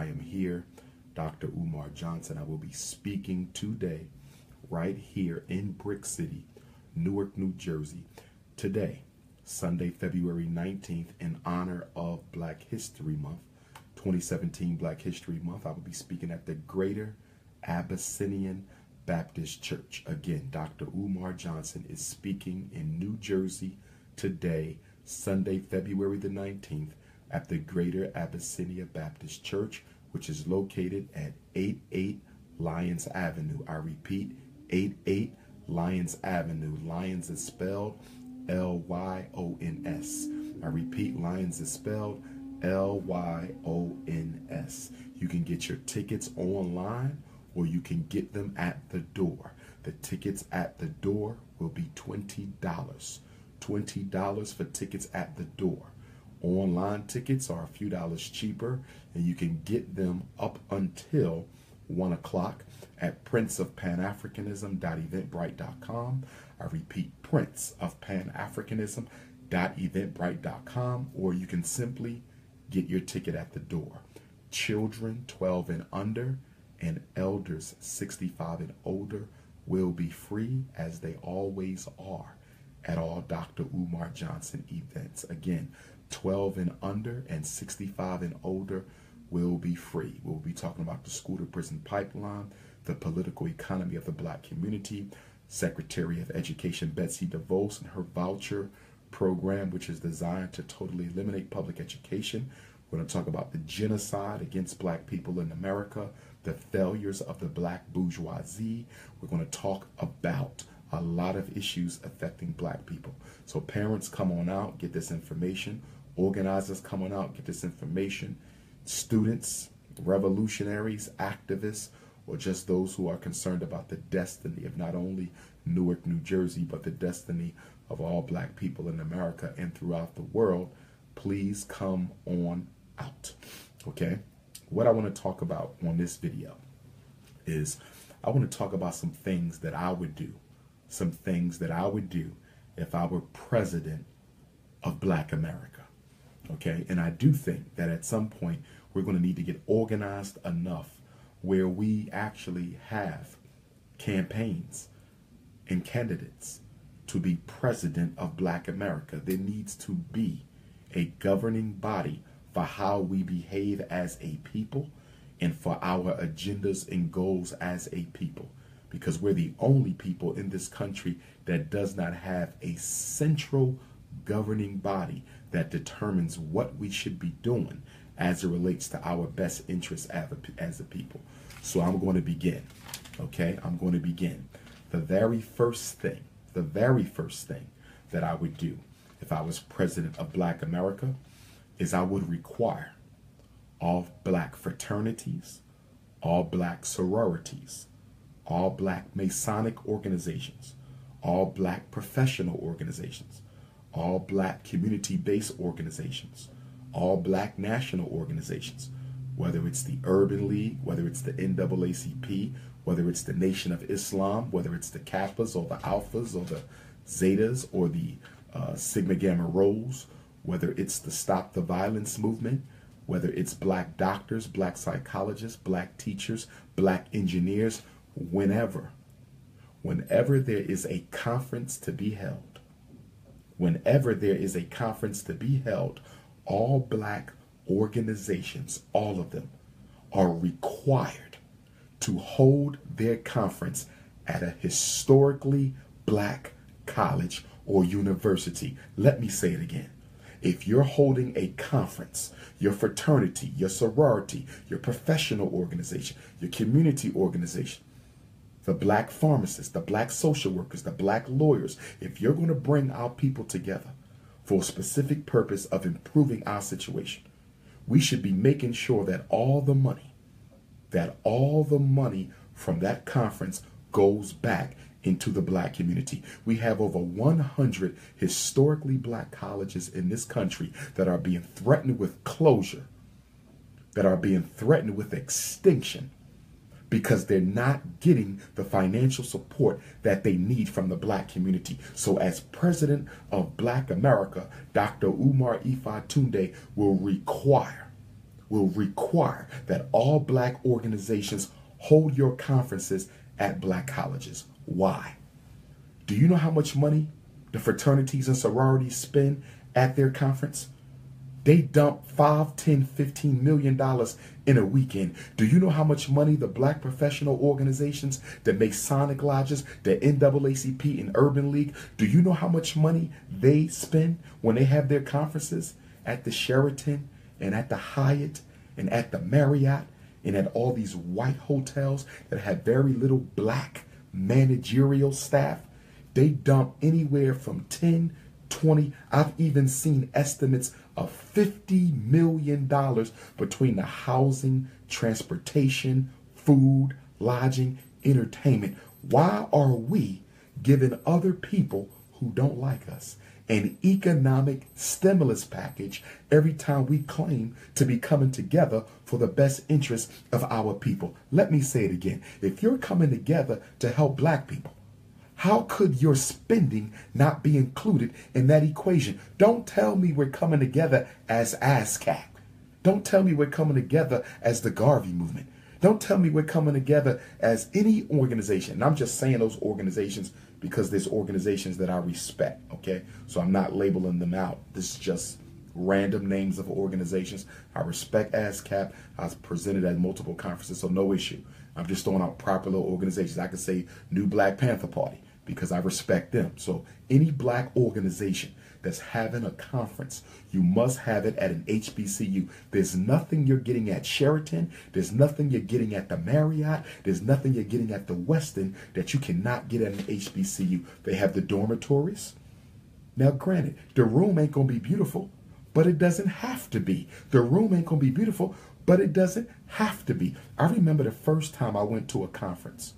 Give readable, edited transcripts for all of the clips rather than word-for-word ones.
I am here, Dr. Umar Johnson. I will be speaking today right here in Brick City, Newark, New Jersey. Today, Sunday, February 19th, in honor of Black History Month, 2017 Black History Month, I will be speaking at the Greater Abyssinian Baptist Church. Again, Dr. Umar Johnson is speaking in New Jersey today, Sunday, February the 19th, at the Greater Abyssinia Baptist Church, which is located at 88 Lyons Avenue. I repeat, 88 Lyons Avenue. Lyons is spelled Lyons. I repeat, Lyons is spelled Lyons. You can get your tickets online or you can get them at the door. The tickets at the door will be $20. $20 for tickets at the door. Online tickets are a few dollars cheaper, and you can get them up until 1 o'clock at princeofpanafricanism.eventbrite.com. I repeat, princeofpanafricanism.eventbrite.com, or you can simply get your ticket at the door. Children 12 and under and elders 65 and older will be free, as they always are at all Dr. Umar Johnson events. Again, 12 and under and 65 and older will be free. We'll be talking about the school to prison pipeline, the political economy of the Black community, Secretary of Education Betsy DeVos and her voucher program, which is designed to totally eliminate public education. We're going to talk about the genocide against Black people in America, the failures of the Black bourgeoisie. We're going to talk about a lot of issues affecting Black people. So parents, come on out, get this information. Organizers, come on out, get this information. Students, revolutionaries, activists, or just those who are concerned about the destiny of not only Newark, New Jersey, but the destiny of all Black people in America and throughout the world, please come on out. Okay? What I want to talk about on this video is I want to talk about some things that I would do. Some things that I would do if I were president of Black America. Okay? And I do think that at some point we're going to need to get organized enough where we actually have campaigns and candidates to be president of Black America. There needs to be a governing body for how we behave as a people and for our agendas and goals as a people. Because we're the only people in this country that does not have a central governing body that determines what we should be doing as it relates to our best interests as a people. So I'm going to begin. Okay, I'm going to begin. The very first thing that I would do if I was president of Black America is I would require all Black fraternities, all Black sororities, all Black Masonic organizations, all Black professional organizations, all Black community-based organizations, all Black national organizations, whether it's the Urban League, whether it's the NAACP, whether it's the Nation of Islam, whether it's the Kappas or the Alphas or the Zetas or the Sigma Gamma Rhos, whether it's the Stop the Violence movement, whether it's Black doctors, Black psychologists, Black teachers, Black engineers, whenever there is a conference to be held, all Black organizations, all of them, are required to hold their conference at a historically Black college or university. Let me say it again. If you're holding a conference, your fraternity, your sorority, your professional organization, your community organization, the Black pharmacists, the Black social workers, the Black lawyers, if you're going to bring our people together for a specific purpose of improving our situation, we should be making sure that all the money from that conference goes back into the Black community. We have over 100 historically Black colleges in this country that are being threatened with closure, that are being threatened with extinction, because they're not getting the financial support that they need from the Black community. So as president of Black America, Dr. Umar Ifa Tunde will require will require that all black organizations hold your conferences at black colleges. Why? Do you know how much money the fraternities and sororities spend at their conference? They dump $5, $10, $15 million in a weekend. Do you know how much money the black professional organizations, the Masonic lodges, the NAACP and Urban League, do you know how much money they spend when they have their conferences at the Sheraton and at the Hyatt and at the Marriott and at all these white hotels that have very little black managerial staff? They dump anywhere from 10, 20, I've even seen estimates of $50 million between the housing, transportation, food, lodging, entertainment. Why are we giving other people who don't like us an economic stimulus package every time we claim to be coming together for the best interest of our people? Let me say it again. If you're coming together to help black people, how could your spending not be included in that equation? Don't tell me we're coming together as ASCAP. Don't tell me we're coming together as the Garvey movement. Don't tell me we're coming together as any organization. And I'm just saying those organizations because there's organizations that I respect, okay? So I'm not labeling them out. This is just random names of organizations. I respect ASCAP. I was presented at multiple conferences, so no issue. I'm just throwing out popular organizations. I could say New Black Panther Party because I respect them. So any black organization that's having a conference, you must have it at an HBCU. There's nothing you're getting at Sheraton. There's nothing you're getting at the Marriott. There's nothing you're getting at the Westin that you cannot get at an HBCU. They have the dormitories. Now, granted, the room ain't going to be beautiful, but it doesn't have to be. The room ain't going to be beautiful, but it doesn't have to be. I remember the first time I went to a conference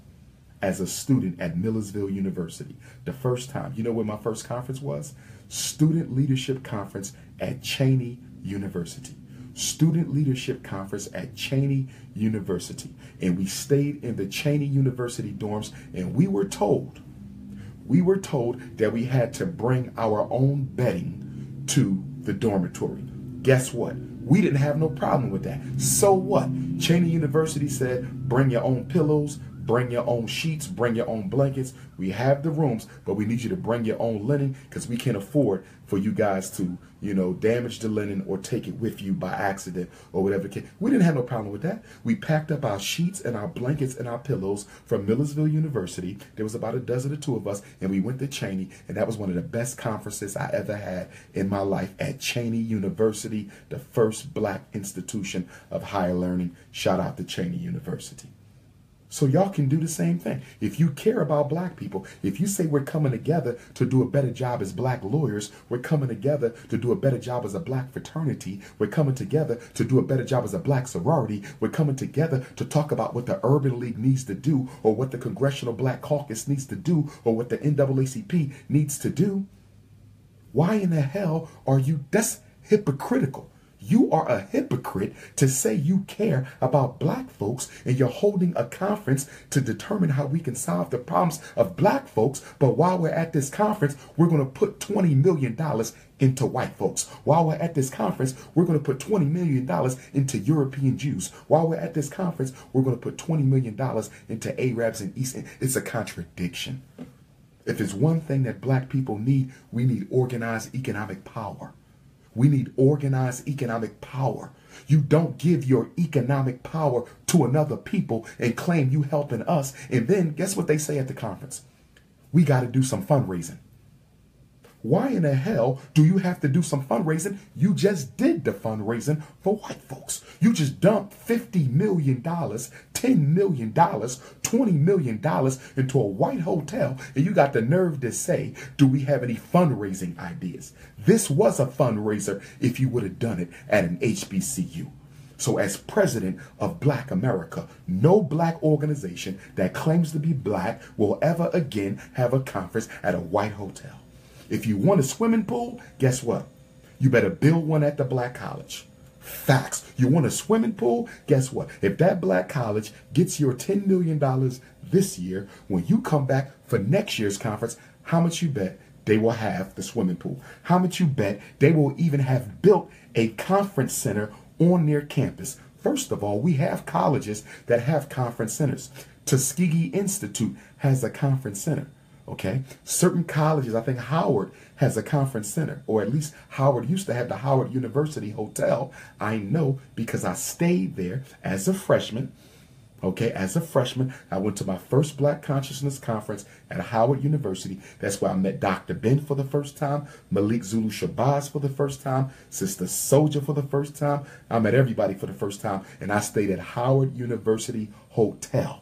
as a student at Millersville University. The first time. You know where my first conference was? Student Leadership Conference at Cheney University. Student Leadership Conference at Cheney University. And we stayed in the Cheney University dorms, and we were told that we had to bring our own bedding to the dormitory. Guess what? We didn't have no problem with that. So what? Cheney University said, bring your own pillows, bring your own sheets, bring your own blankets. We have the rooms, but we need you to bring your own linen because we can't afford for you guys to, damage the linen or take it with you by accident or whatever the case. We didn't have no problem with that. We packed up our sheets and our blankets and our pillows from Millersville University. There was about a dozen or two of us, and we went to Cheney, and that was one of the best conferences I ever had in my life at Cheney University, the first black institution of higher learning. Shout out to Cheney University. So y'all can do the same thing. If you care about black people, if you say we're coming together to do a better job as black lawyers, we're coming together to do a better job as a black fraternity, we're coming together to do a better job as a black sorority, we're coming together to talk about what the Urban League needs to do or what the Congressional Black Caucus needs to do or what the NAACP needs to do, why in the hell are you? That's hypocritical. You are a hypocrite to say you care about black folks and you're holding a conference to determine how we can solve the problems of black folks. But while we're at this conference, we're going to put $20 million into white folks. While we're at this conference, we're going to put $20 million into European Jews. While we're at this conference, we're going to put $20 million into Arabs and East. It's a contradiction. If it's one thing that black people need, we need organized economic power. We need organized economic power. You don't give your economic power to another people and claim you helping us. And then guess what they say at the conference? We got to do some fundraising. Why in the hell do you have to do some fundraising? You just did the fundraising for white folks. You just dumped $50 million, $10 million, $20 million into a white hotel, and you got the nerve to say, do we have any fundraising ideas? This was a fundraiser if you would have done it at an HBCU. So as president of Black America, no black organization that claims to be black will ever again have a conference at a white hotel. If you want a swimming pool, guess what? You better build one at the black college. Facts. You want a swimming pool? Guess what? If that black college gets your $10 million this year, when you come back for next year's conference, how much you bet they will have the swimming pool? How much you bet they will even have built a conference center on their campus. First of all, we have colleges that have conference centers. Tuskegee Institute has a conference center. Okay, certain colleges, I think Howard has a conference center, or at least Howard used to have the Howard University Hotel. I know because I stayed there as a freshman. Okay, as a freshman, I went to my first Black Consciousness Conference at Howard University. That's where I met Dr. Ben for the first time, Malik Zulu Shabazz for the first time, Sister Soldier for the first time. I met everybody for the first time, and I stayed at Howard University Hotel.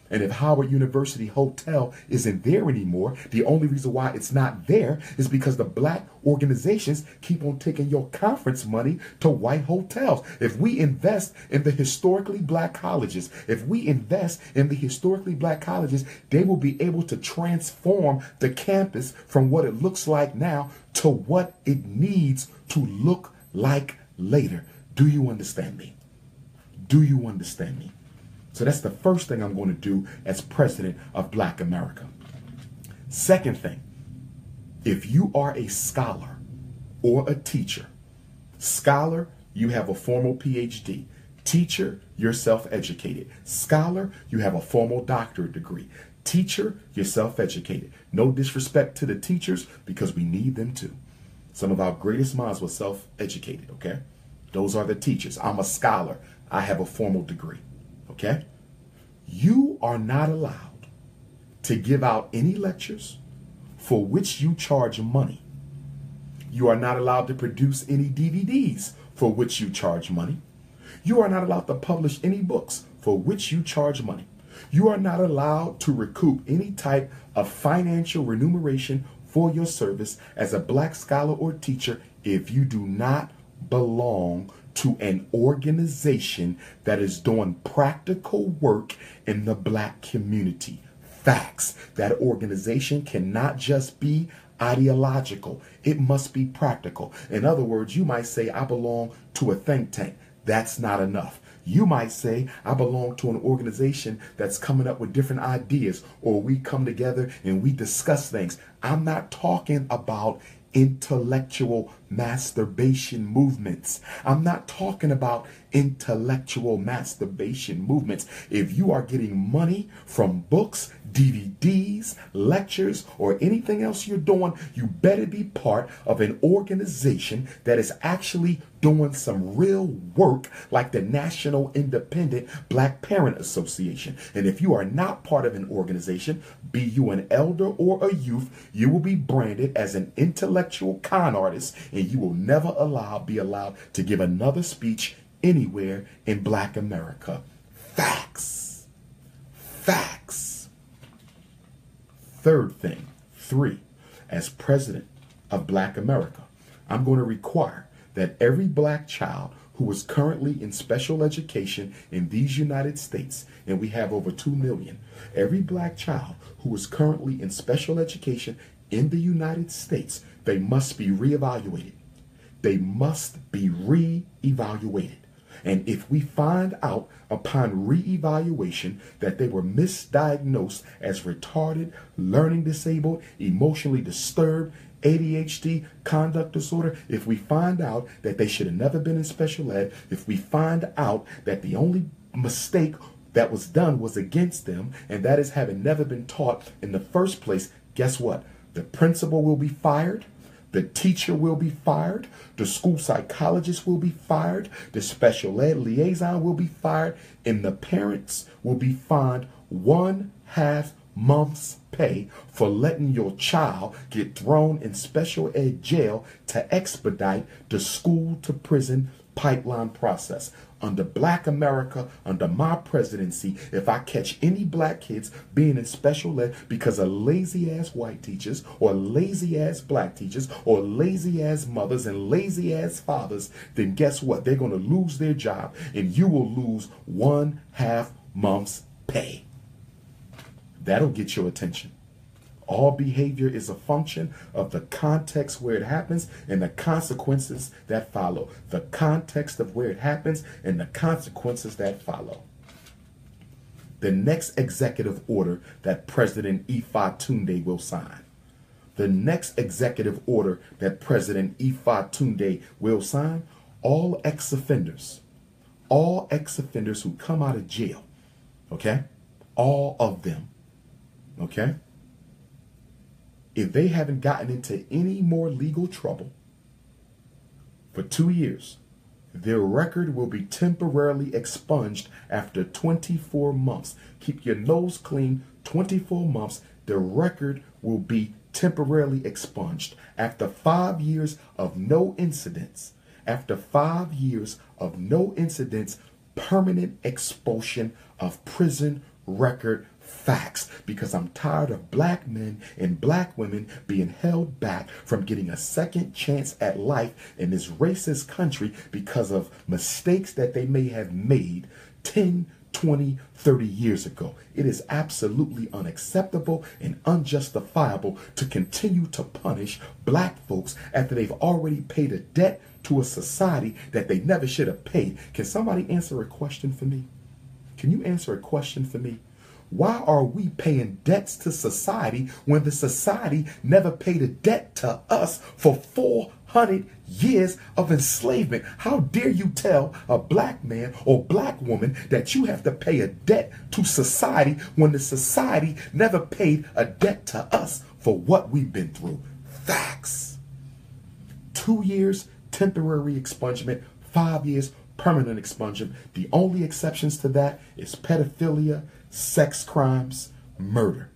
And if Howard University Hotel isn't there anymore, the only reason why it's not there is because the black organizations keep on taking your conference money to white hotels. If we invest in the historically black colleges, they will be able to transform the campus from what it looks like now to what it needs to look like later. Do you understand me? Do you understand me? So that's the first thing I'm going to do as president of Black America. Second thing, if you are a scholar or a teacher, scholar, you have a formal PhD. Teacher, you're self-educated. Scholar, you have a formal doctorate degree. Teacher, you're self-educated. No disrespect to the teachers because we need them too. Some of our greatest minds were self-educated, okay? Those are the teachers. I'm a scholar. I have a formal degree. Okay? You are not allowed to give out any lectures for which you charge money. You are not allowed to produce any DVDs for which you charge money. You are not allowed to publish any books for which you charge money. You are not allowed to recoup any type of financial remuneration for your service as a black scholar or teacher if you do not belong to an organization that is doing practical work in the black community. Facts. That organization cannot just be ideological. It must be practical. In other words, you might say, I belong to a think tank. That's not enough. You might say, I belong to an organization that's coming up with different ideas, or we come together and we discuss things. I'm not talking about intellectual masturbation movements. I'm not talking about intellectual masturbation movements. If you are getting money from books, DVDs, lectures, or anything else you're doing, you better be part of an organization that is actually doing some real work, like the National Independent Black Parent Association. And if you are not part of an organization, be you an elder or a youth, you will be branded as an intellectual con artist, and you will never be allowed to give another speech anywhere in Black America. Facts. Facts. Third thing, 3, as president of Black America, I'm going to require that every black child who is currently in special education in these United States, and we have over 2 million, every black child who is currently in special education in the United States, they must be reevaluated. They must be reevaluated. And if we find out upon reevaluation that they were misdiagnosed as retarded, learning disabled, emotionally disturbed, ADHD, conduct disorder, if we find out that they should have never been in special ed, if we find out that the only mistake that was done was against them, and that is having never been taught in the first place, guess what? The principal will be fired. The teacher will be fired. The school psychologist will be fired. The special ed liaison will be fired. And the parents will be fined 1/2 month's pay for letting your child get thrown in special ed jail to expedite the school to prison pipeline process. Under Black America, under my presidency, if I catch any black kids being in special ed because of lazy ass white teachers or lazy ass black teachers or lazy ass mothers and lazy ass fathers, then guess what? They're going to lose their job, and you will lose 1/2 month's pay. That'll get your attention. All behavior is a function of the context where it happens and the consequences that follow. The context of where it happens and the consequences that follow. The next executive order that President Ifa Tunde will sign. The next executive order that President Ifa Tunde will sign, all ex-offenders who come out of jail, okay, all of them, okay, if they haven't gotten into any more legal trouble for 2 years, their record will be temporarily expunged after 24 months. Keep your nose clean, 24 months, the record will be temporarily expunged. After 5 years of no incidents, permanent expulsion of prison record facts, because I'm tired of black men and black women being held back from getting a second chance at life in this racist country because of mistakes that they may have made 10, 20, 30 years ago. It is absolutely unacceptable and unjustifiable to continue to punish black folks after they've already paid a debt to a society that they never should have paid. Can somebody answer a question for me? Can you answer a question for me? Why are we paying debts to society when the society never paid a debt to us for 400 years of enslavement? How dare you tell a black man or black woman that you have to pay a debt to society when the society never paid a debt to us for what we've been through? Facts. 2 years, temporary expungement. 5 years, permanent expungement. The only exceptions to that is pedophilia, sex crimes, murder.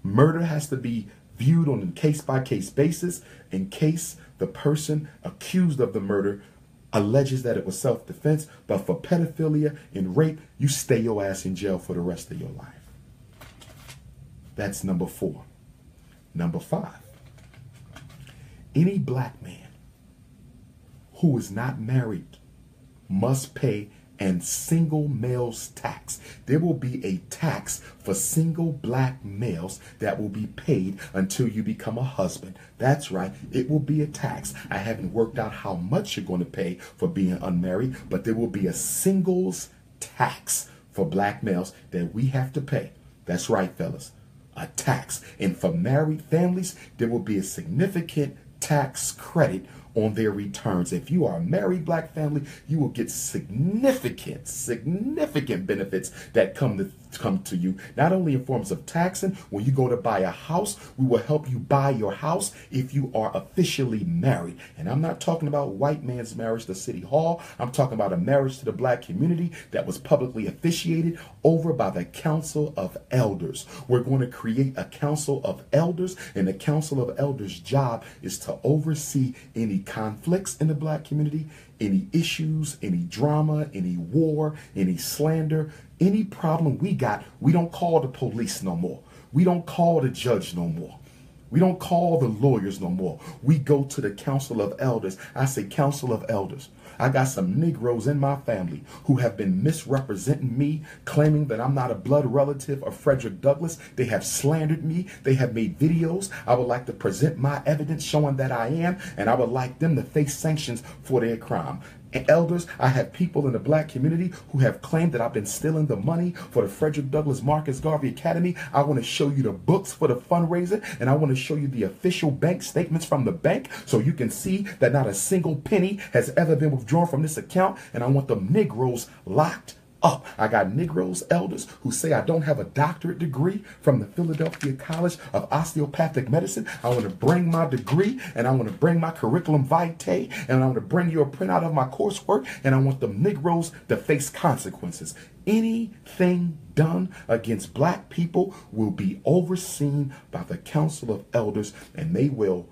Murder has to be viewed on a case-by-case basis in case the person accused of the murder alleges that it was self-defense. But for pedophilia and rape, you stay your ass in jail for the rest of your life. That's number 4. Number 5. Any black man who is not married must pay and single males tax. There will be a tax for single black males that will be paid until you become a husband. That's right, it will be a tax. I haven't worked out how much you're going to pay for being unmarried, but there will be a singles tax for black males that we have to pay. That's right, fellas, a tax. And for married families, there will be a significant tax credit on their returns. If you are a married black family, you will get significant benefits that come to you, not only in forms of taxing. When you go to buy a house, we will help you buy your house if you are officially married. And I'm not talking about white man's marriage to City Hall. I'm talking about a marriage to the black community that was publicly officiated over by the Council of Elders. We're going to create a Council of Elders, and the Council of Elders' job is to oversee any conflicts in the black community, any issues, any drama, any war, any slander, any problem we got. We don't call the police no more. We don't call the judge no more. We don't call the lawyers no more. We go to the Council of Elders. I say Council of Elders. I got some Negroes in my family who have been misrepresenting me, claiming that I'm not a blood relative of Frederick Douglass. They have slandered me. They have made videos. I would like to present my evidence showing that I am, and I would like them to face sanctions for their crime. Elders, I have people in the black community who have claimed that I've been stealing the money for the Frederick Douglass Marcus Garvey Academy. I want to show you the books for the fundraiser, and I want to show you the official bank statements from the bank so you can see that not a single penny has ever been withdrawn from this account, and I want the Negroes locked up. I got Negroes, elders, who say I don't have a doctorate degree from the Philadelphia College of Osteopathic Medicine. I want to bring my degree, and I want to bring my curriculum vitae, and I want to bring you a printout of my coursework, and I want the Negroes to face consequences. Anything done against black people will be overseen by the Council of Elders, and they will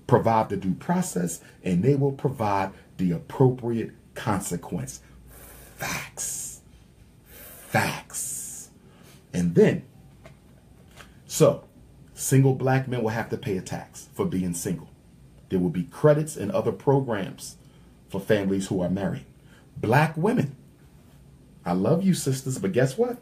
provide the due process, and they will provide the appropriate consequence. Facts. Facts. And then, so single black men will have to pay a tax for being single. There will be credits and other programs for families who are married. Black women, I love you, sisters, but guess what?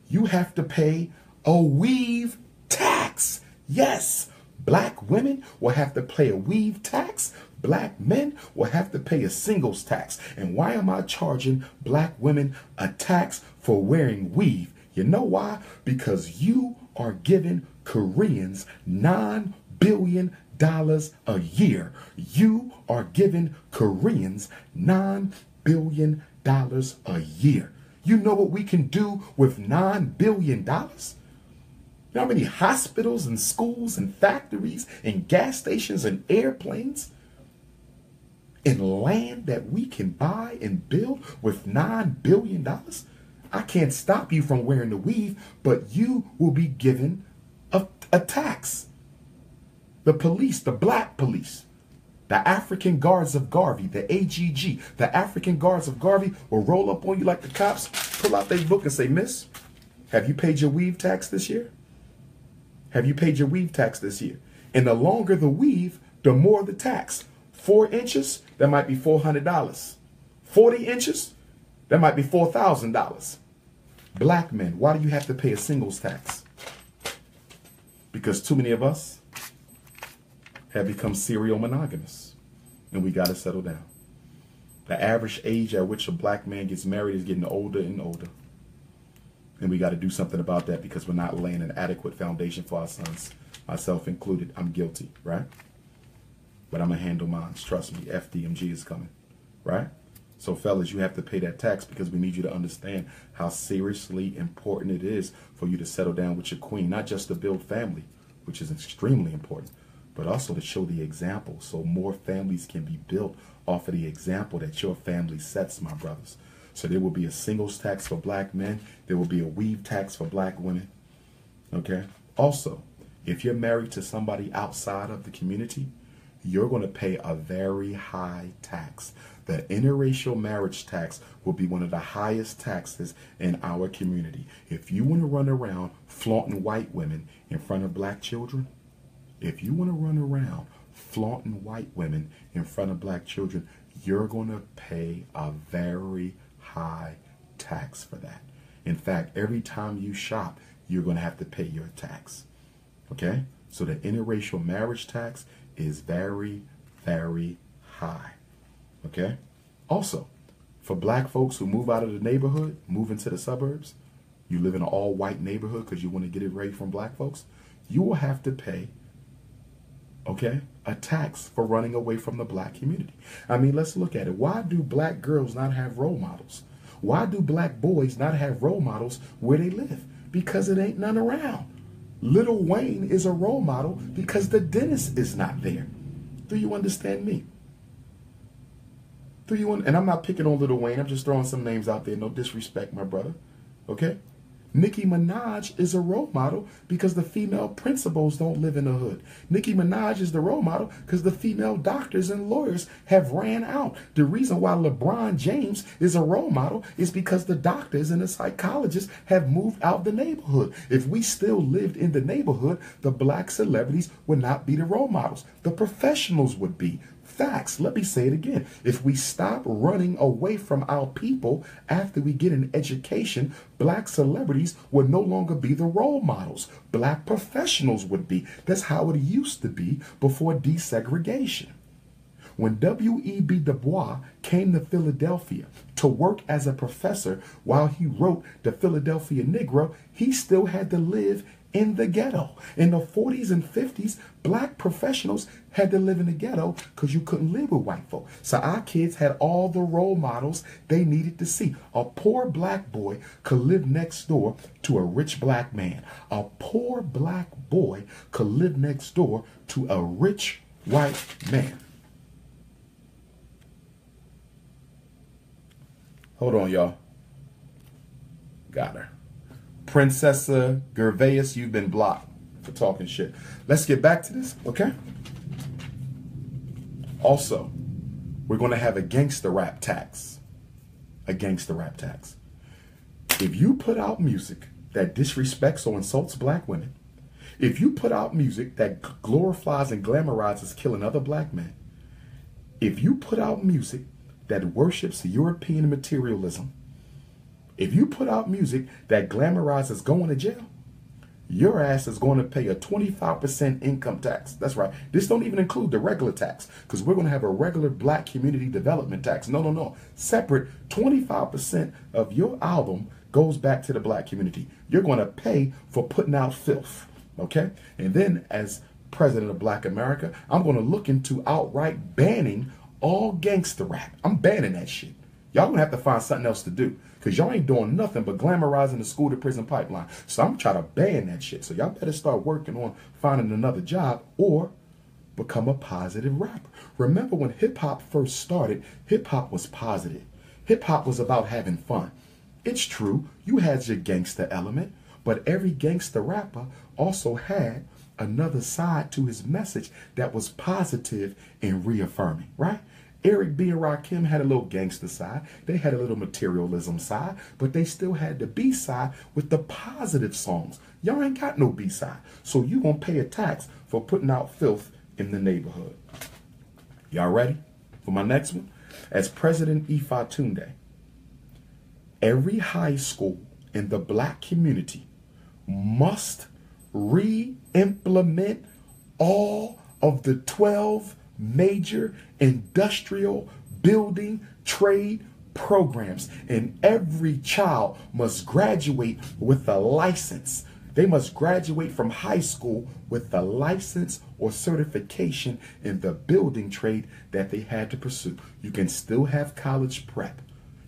You have to pay a weave tax. Yes, black women will have to pay a weave tax. Black men will have to pay a singles tax. And why am I charging black women a tax for wearing weave? You know why? Because you are giving Koreans $9 billion a year. You are giving Koreans $9 billion a year. You know what we can do with $9 billion? You know how many hospitals and schools and factories and gas stations and airplanes and land that we can buy and build with $9 billion? I can't stop you from wearing the weave, but you will be given a tax. The police, the black police, the African Guards of Garvey, the AGG, the African Guards of Garvey will roll up on you like the cops, pull out their book and say, "Miss, have you paid your weave tax this year? Have you paid your weave tax this year?" And the longer the weave, the more the tax. 4 inches, that might be $400. 40 inches, that might be $4,000. Black men, why do you have to pay a singles tax? Because too many of us have become serial monogamous, and we got to settle down. The average age at which a black man gets married is getting older and older. And we got to do something about that because we're not laying an adequate foundation for our sons, myself included. I'm guilty, right? But I'm going to handle mine. Trust me, FDMG is coming, right? So fellas, you have to pay that tax because we need you to understand how seriously important it is for you to settle down with your queen, not just to build family, which is extremely important, but also to show the example so more families can be built off of the example that your family sets, my brothers. So there will be a singles tax for black men. There will be a weave tax for black women. Okay. Also, if you're married to somebody outside of the community, you're going to pay a very high tax. The interracial marriage tax will be one of the highest taxes in our community. If you want to run around flaunting white women in front of black children, if you want to run around flaunting white women in front of black children, you're going to pay a very high tax for that. In fact, every time you shop, you're going to have to pay your tax. Okay? So the interracial marriage tax is very, very high. Okay? Also, for black folks who move out of the neighborhood, move into the suburbs, you live in an all-white neighborhood because you want to get it ready from black folks, you will have to pay, okay, a tax for running away from the black community. I mean, let's look at it. Why do black girls not have role models? Why do black boys not have role models where they live? Because it ain't none around. Lil Wayne is a role model because the dentist is not there. Do you understand me? And I'm not picking on Lil Wayne. I'm just throwing some names out there. No disrespect, my brother. Okay? Nicki Minaj is a role model because the female principals don't live in the hood. Nicki Minaj is the role model because the female doctors and lawyers have ran out. The reason why LeBron James is a role model is because the doctors and the psychologists have moved out the neighborhood. If we still lived in the neighborhood, the black celebrities would not be the role models. The professionals would be. Facts. Let me say it again. If we stop running away from our people after we get an education, black celebrities would no longer be the role models. Black professionals would be. That's how it used to be before desegregation. When W.E.B. Du Bois came to Philadelphia to work as a professor while he wrote The Philadelphia Negro, he still had to live in the ghetto. In the 40s and 50s, black professionals had to live in the ghetto because you couldn't live with white folk. So our kids had all the role models they needed to see. A poor black boy could live next door to a rich black man. A poor black boy could live next door to a rich white man. Hold on, y'all. Got her. Princessa Gervais, you've been blocked for talking shit. Let's get back to this, okay? Also, we're going to have a gangster rap tax. A gangster rap tax. If you put out music that disrespects or insults black women, if you put out music that glorifies and glamorizes killing other black men, if you put out music that worships European materialism, if you put out music that glamorizes going to jail, your ass is going to pay a 25% income tax. That's right. This don't even include the regular tax because we're going to have a regular black community development tax. No. Separate, 25% of your album goes back to the black community. You're going to pay for putting out filth. Okay? And then as president of Black America, I'm going to look into outright banning all gangster rap. I'm banning that shit. Y'all going to have to find something else to do, because y'all ain't doing nothing but glamorizing the school to prison pipeline. So I'm trying to ban that shit. So y'all better start working on finding another job or become a positive rapper. Remember when hip hop first started, hip hop was positive. Hip hop was about having fun. It's true, you had your gangster element, but every gangster rapper also had another side to his message that was positive and reaffirming, right? Eric B. and Rakim had a little gangster side. They had a little materialism side, but they still had the B side with the positive songs. Y'all ain't got no B side. So you gonna pay a tax for putting out filth in the neighborhood. Y'all ready for my next one? As President Ifa Tunde, every high school in the Black community must re-implement all of the 12 major industrial building trade programs, and every child must graduate with a license. They must graduate from high school with a license or certification in the building trade that they had to pursue. You can still have college prep.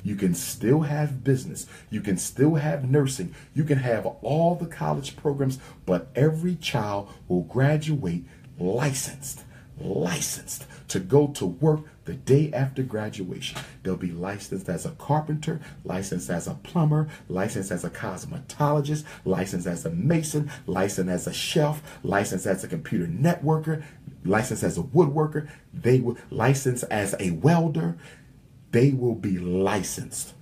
You can still have business. You can still have nursing. You can have all the college programs, but every child will graduate licensed to go to work the day after graduation. They'll be licensed as a carpenter, licensed as a plumber, licensed as a cosmetologist, licensed as a mason, licensed as a chef, licensed as a computer networker, licensed as a woodworker. They will licensed as a welder. They will be licensed.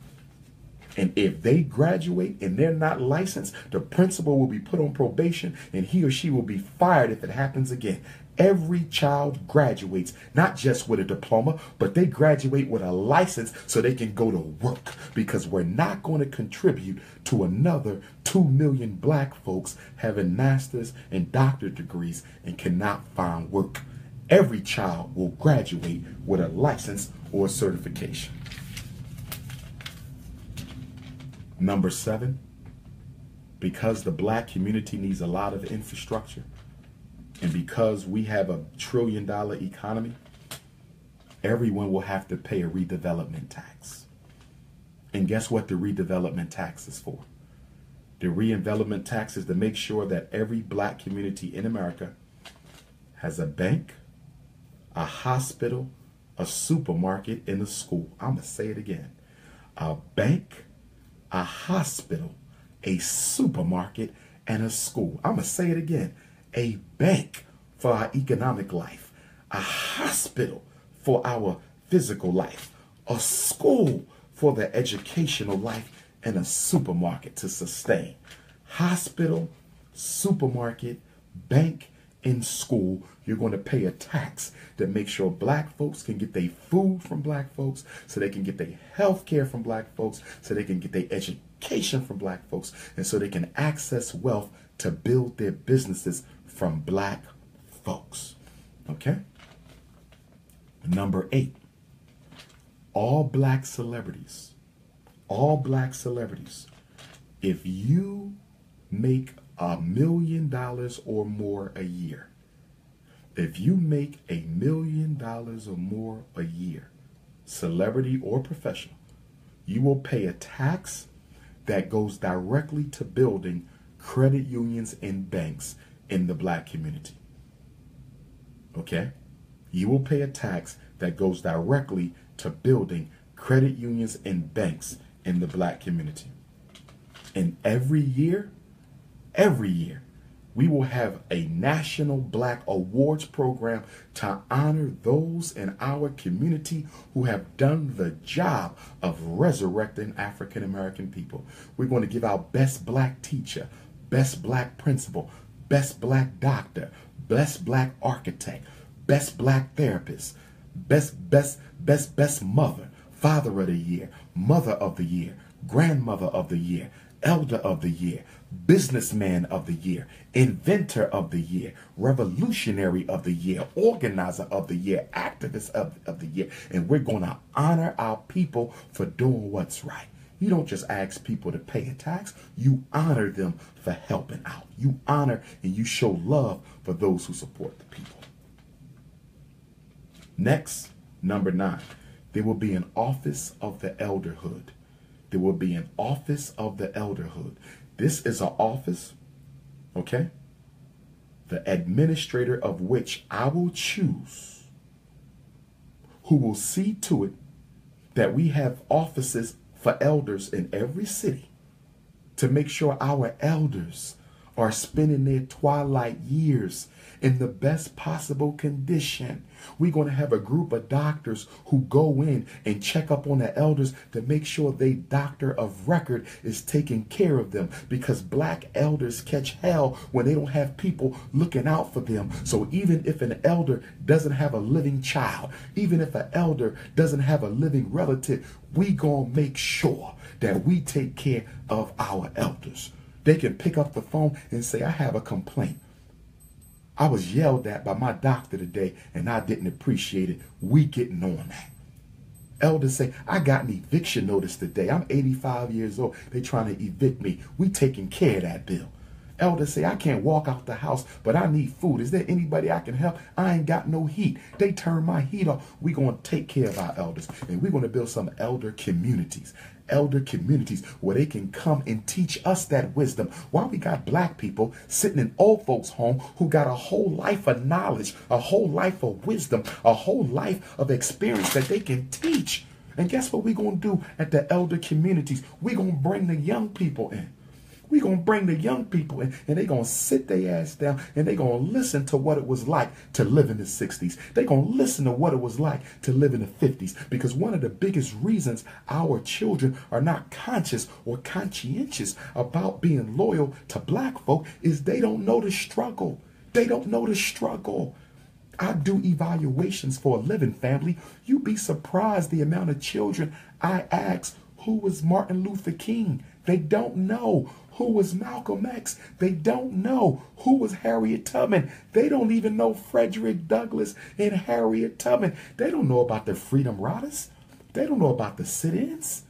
And if they graduate and they're not licensed, the principal will be put on probation and he or she will be fired if it happens again. Every child graduates not just with a diploma, but they graduate with a license so they can go to work, because we're not going to contribute to another 2 million black folks having master's and doctorate degrees and cannot find work. Every child will graduate with a license or certification. Number 7, because the black community needs a lot of infrastructure, and because we have a $1 trillion economy, everyone will have to pay a redevelopment tax. And guess what the redevelopment tax is for? The redevelopment tax is to make sure that every black community in America has a bank, a hospital, a supermarket, and a school. I'm going to say it again. A bank, a hospital, a supermarket, and a school. I'm going to say it again. A bank for our economic life, a hospital for our physical life, a school for the educational life, and a supermarket to sustain. Hospital, supermarket, bank, and school. You're going to pay a tax that makes sure black folks can get their food from black folks, so they can get their health care from black folks, so they can get their education from black folks, and so they can access wealth to build their businesses from black folks. Okay? Number 8, all black celebrities, if you make $1 million or more a year, if you make $1 million or more a year, celebrity or professional, you will pay a tax that goes directly to building credit unions and banks in the black community. Okay? You will pay a tax that goes directly to building credit unions and banks in the black community. And every year, we will have a National Black Awards program to honor those in our community who have done the job of resurrecting African American people. We're going to give out Best Black Teacher, Best Black Principal, Best Black Doctor, Best Black Architect, Best Black Therapist, Best Mother, Father of the Year, Mother of the Year, Grandmother of the Year, Elder of the Year, Businessman of the Year, Inventor of the Year, Revolutionary of the Year, Organizer of the Year, Activist of the Year. And we're going to honor our people for doing what's right. You don't just ask people to pay a tax. You honor them for helping out. You honor and you show love for those who support the people. Next, number 9, there will be an office of the elderhood. There will be an office of the elderhood. This is an office, okay, the administrator of which I will choose, who will see to it that we have offices for elders in every city to make sure our elders are spending their twilight years in the best possible condition. We're going to have a group of doctors who go in and check up on the elders to make sure their doctor of record is taking care of them, because black elders catch hell when they don't have people looking out for them. So even if an elder doesn't have a living child, even if an elder doesn't have a living relative, we gonna make sure that we take care of our elders. They can pick up the phone and say, I have a complaint. I was yelled at by my doctor today and I didn't appreciate it. We getting on that. Elders say, I got an eviction notice today. I'm 85 years old. They trying to evict me. We taking care of that bill. Elders say, I can't walk out the house, but I need food. Is there anybody I can help? I ain't got no heat. They turn my heat off. We're going to take care of our elders. And we're going to build some elder communities. Elder communities where they can come and teach us that wisdom. While we got black people sitting in old folks' home who got a whole life of knowledge, a whole life of wisdom, a whole life of experience that they can teach. And guess what we're going to do at the elder communities? We're going to bring the young people in. We're going to bring the young people in, and they're going to sit their ass down, and they're going to listen to what it was like to live in the 60s. They're going to listen to what it was like to live in the 50s, because one of the biggest reasons our children are not conscious or conscientious about being loyal to black folk is they don't know the struggle. They don't know the struggle. I do evaluations for a living, family. You'd be surprised the amount of children I ask, who was Martin Luther King? They don't know. Who was Malcolm X? They don't know. Who was Harriet Tubman? They don't even know Frederick Douglass and Harriet Tubman. They don't know about the Freedom Riders. They don't know about the sit-ins.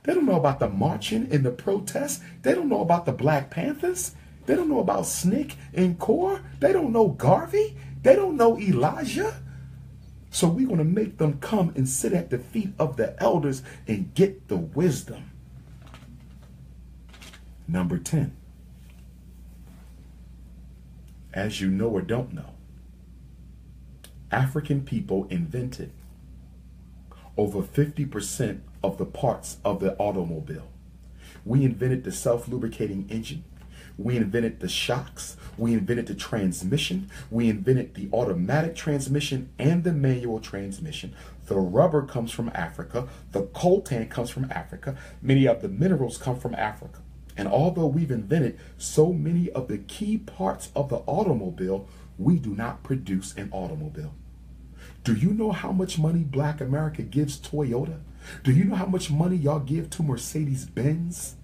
They don't know about the marching and the protests. They don't know about the Black Panthers. They don't know about SNCC and CORE. They don't know Garvey. They don't know Elijah. So we're going to make them come and sit at the feet of the elders and get the wisdom. Number 10. As you know or don't know, African people invented over 50% of the parts of the automobile. We invented the self-lubricating engine. We invented the shocks. We invented the transmission. We invented the automatic transmission and the manual transmission. The rubber comes from Africa. The coltan comes from Africa. Many of the minerals come from Africa. And although we've invented so many of the key parts of the automobile, we do not produce an automobile. Do you know how much money Black America gives Toyota? Do you know how much money y'all give to Mercedes-Benz?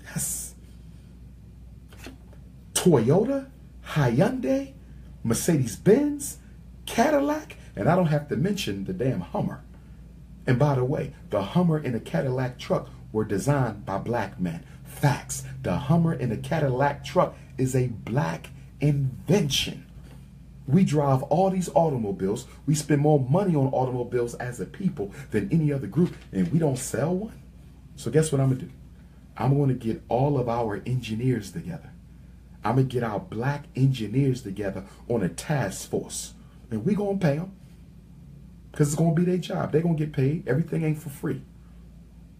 Yes. Toyota, Hyundai, Mercedes-Benz, Cadillac, and I don't have to mention the damn Hummer. And by the way, the Hummer and the Cadillac truck were designed by black men. Facts. The Hummer and the Cadillac truck is a black invention. We drive all these automobiles. We spend more money on automobiles as a people than any other group, and we don't sell one. So guess what I'm going to do? I'm going to get all of our engineers together. I'm going to get our black engineers together on a task force. And we're going to pay them because it's going to be their job. They're going to get paid. Everything ain't for free.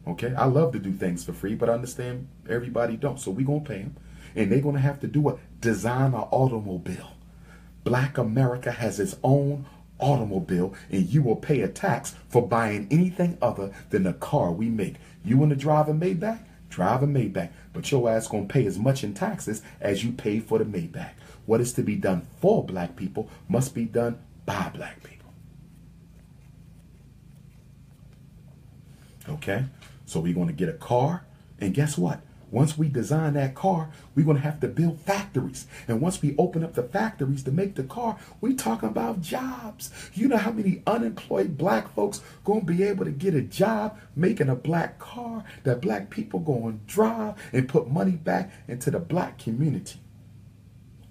Okay? I love to do things for free, but I understand everybody don't. So we're going to pay them. And they're going to have to do what? Design an automobile. Black America has its own automobile, and you will pay a tax for buying anything other than the car we make. You want to drive a Maybach? Drive a Maybach, but your ass gonna pay as much in taxes as you pay for the Maybach. What is to be done for black people must be done by black people. Okay? So we're gonna get a car, and guess what? Once we design that car, we're going to have to build factories. And once we open up the factories to make the car, we're talking about jobs. You know how many unemployed black folks going to be able to get a job making a black car that black people going to drive and put money back into the black community.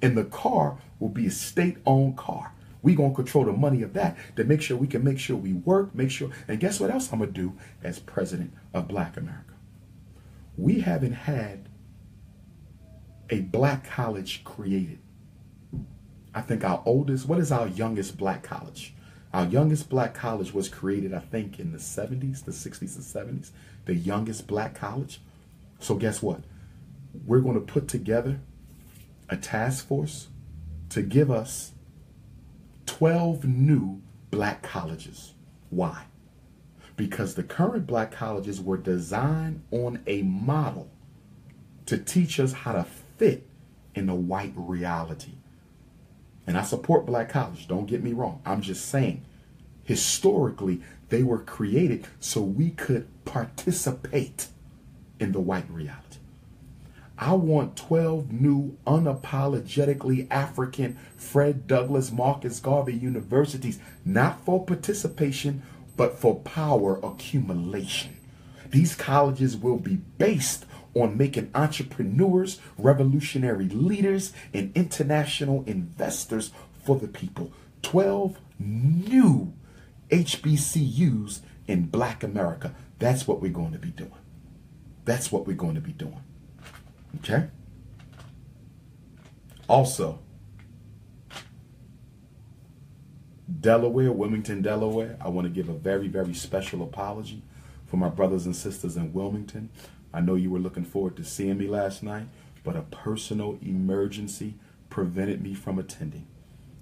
And the car will be a state-owned car. We're going to control the money of that to make sure we can make sure we work, make sure. And guess what else I'm going to do as president of Black America? We haven't had a black college created. I think our oldest, what is our youngest black college? Our youngest black college was created, I think, in the 70s, the 60s and 70s, the youngest black college. So guess what? We're going to put together a task force to give us 12 new black colleges. Why? Because the current black colleges were designed on a model to teach us how to fit in a white reality. And I support black college, don't get me wrong. I'm just saying, historically, they were created so we could participate in the white reality. I want 12 new unapologetically African Fred Douglass Marcus Garvey universities, not for participation, but for power accumulation. These colleges will be based on making entrepreneurs, revolutionary leaders, and international investors for the people. 12 new HBCUs in Black America. That's what we're going to be doing. That's what we're going to be doing. Okay? Also, Delaware, Wilmington, Delaware, I want to give a very, very special apology for my brothers and sisters in Wilmington. I know you were looking forward to seeing me last night, but a personal emergency prevented me from attending.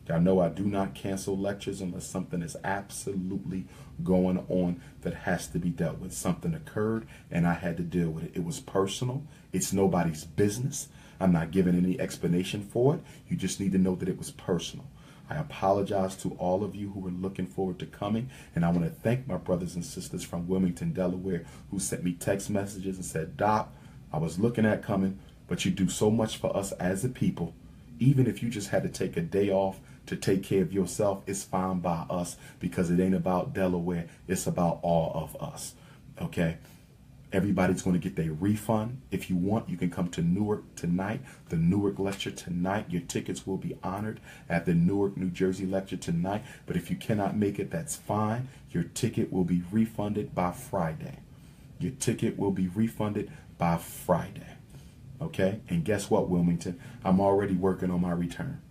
Y'all know I do not cancel lectures unless something is absolutely going on that has to be dealt with. Something occurred and I had to deal with it. It was personal. It's nobody's business. I'm not giving any explanation for it. You just need to know that it was personal. I apologize to all of you who were looking forward to coming, and I want to thank my brothers and sisters from Wilmington, Delaware, who sent me text messages and said, Doc, I was looking at coming, but you do so much for us as a people. Even if you just had to take a day off to take care of yourself, it's fine by us, because it ain't about Delaware. It's about all of us. Okay? Everybody's going to get their refund. If you want, you can come to Newark tonight, the Newark lecture tonight. Your tickets will be honored at the Newark, New Jersey lecture tonight. But if you cannot make it, that's fine. Your ticket will be refunded by Friday. Your ticket will be refunded by Friday. Okay? And guess what, Wilmington? I'm already working on my return.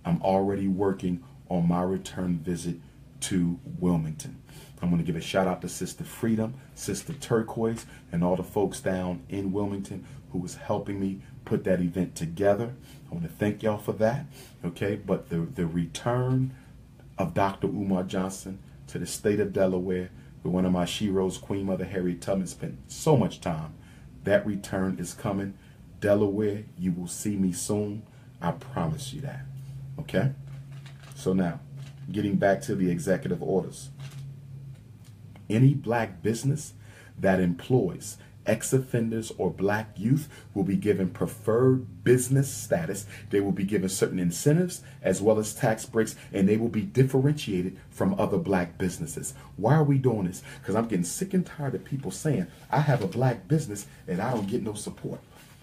I'm already working on my return visit to Wilmington. I'm going to give a shout out to Sister Freedom, Sister Turquoise, and all the folks down in Wilmington who was helping me put that event together. I want to thank y'all for that. Okay, but the return of Dr. Umar Johnson to the state of Delaware with one of my sheroes, Queen Mother Harriet Tubman, spent so much time. That return is coming. Delaware, you will see me soon. I promise you that. Okay? So now, getting back to the executive orders. Any black business that employs ex-offenders or black youth will be given preferred business status. They will be given certain incentives as well as tax breaks, and they will be differentiated from other black businesses. Why are we doing this? Because I'm getting sick and tired of people saying, I have a black business and I don't get no support.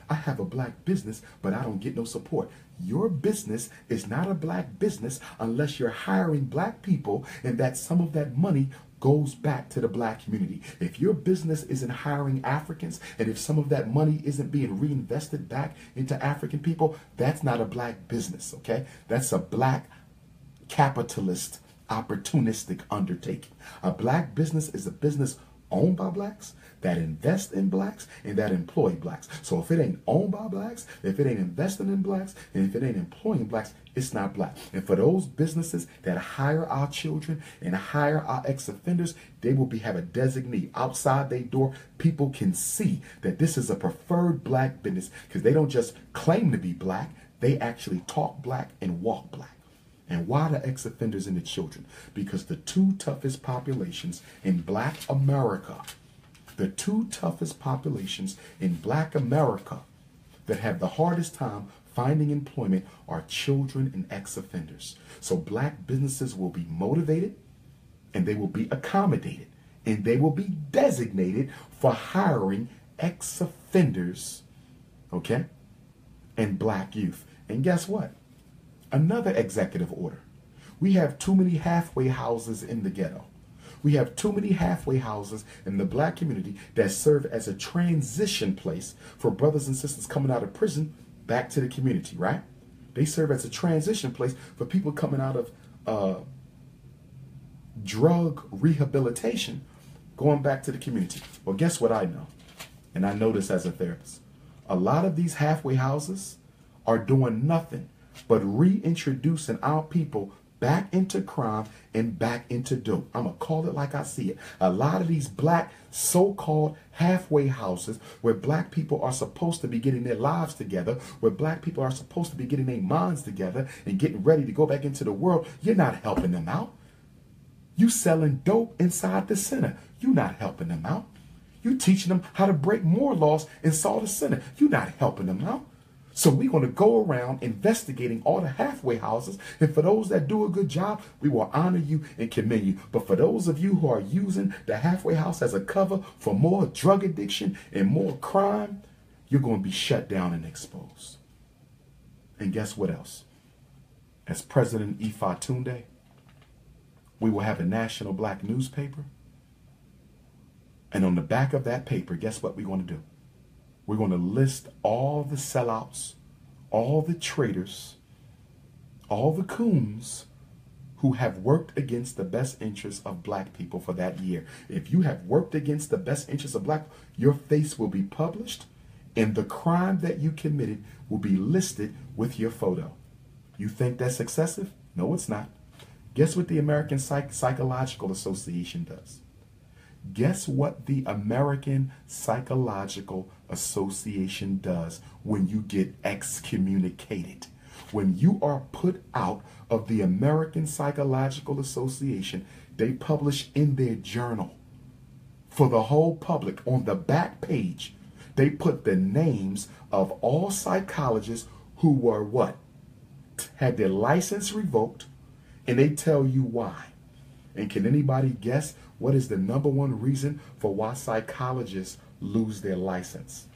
I have a black business, but I don't get no support. Your business is not a black business unless you're hiring black people, and that some of that money goes back to the black community. If your business isn't hiring Africans, and if some of that money isn't being reinvested back into African people, that's not a black business, okay? That's a black capitalist, opportunistic undertaking. A black business is a business owned by blacks, that invest in blacks, and that employ blacks. So if it ain't owned by blacks, if it ain't investing in blacks, and if it ain't employing blacks, it's not black. And for those businesses that hire our children and hire our ex-offenders, they will have a designee outside their door. People can see that this is a preferred black business because they don't just claim to be black, they actually talk black and walk black. And why the ex-offenders and the children? Because the two toughest populations in Black America The two toughest populations in Black America that have the hardest time finding employment are children and ex-offenders. So Black businesses will be motivated, and they will be accommodated, and they will be designated for hiring ex-offenders, okay, and Black youth. And guess what? Another executive order. We have too many halfway houses in the ghetto. We have too many halfway houses in the Black community that serve as a transition place for brothers and sisters coming out of prison back to the community, right? They serve as a transition place for people coming out of drug rehabilitation going back to the community. Well, guess what I know? And I know this as a therapist. A lot of these halfway houses are doing nothing but reintroducing our people back into crime and back into dope. I'm going to call it like I see it. A lot of these Black so-called halfway houses where Black people are supposed to be getting their lives together, where Black people are supposed to be getting their minds together and getting ready to go back into the world, you're not helping them out. You selling dope inside the center. You're not helping them out. You teaching them how to break more laws inside the center. You're not helping them out. So we're going to go around investigating all the halfway houses. And for those that do a good job, we will honor you and commend you. But for those of you who are using the halfway house as a cover for more drug addiction and more crime, you're going to be shut down and exposed. And guess what else? As President Ifa Tunde, we will have a national Black newspaper. And on the back of that paper, guess what we're going to do? We're going to list all the sellouts, all the traitors, all the coons who have worked against the best interests of Black people for that year. If you have worked against the best interests of Black, your face will be published and the crime that you committed will be listed with your photo. You think that's excessive? No, it's not. Guess what the American Psychological Association does? Guess what the American Psychological Association does when you get excommunicated? When you are put out of the American Psychological Association, they publish in their journal for the whole public on the back page, they put the names of all psychologists who were what? Had their license revoked, and they tell you why. And can anybody guess what is the number one reason for why psychologists lose their license?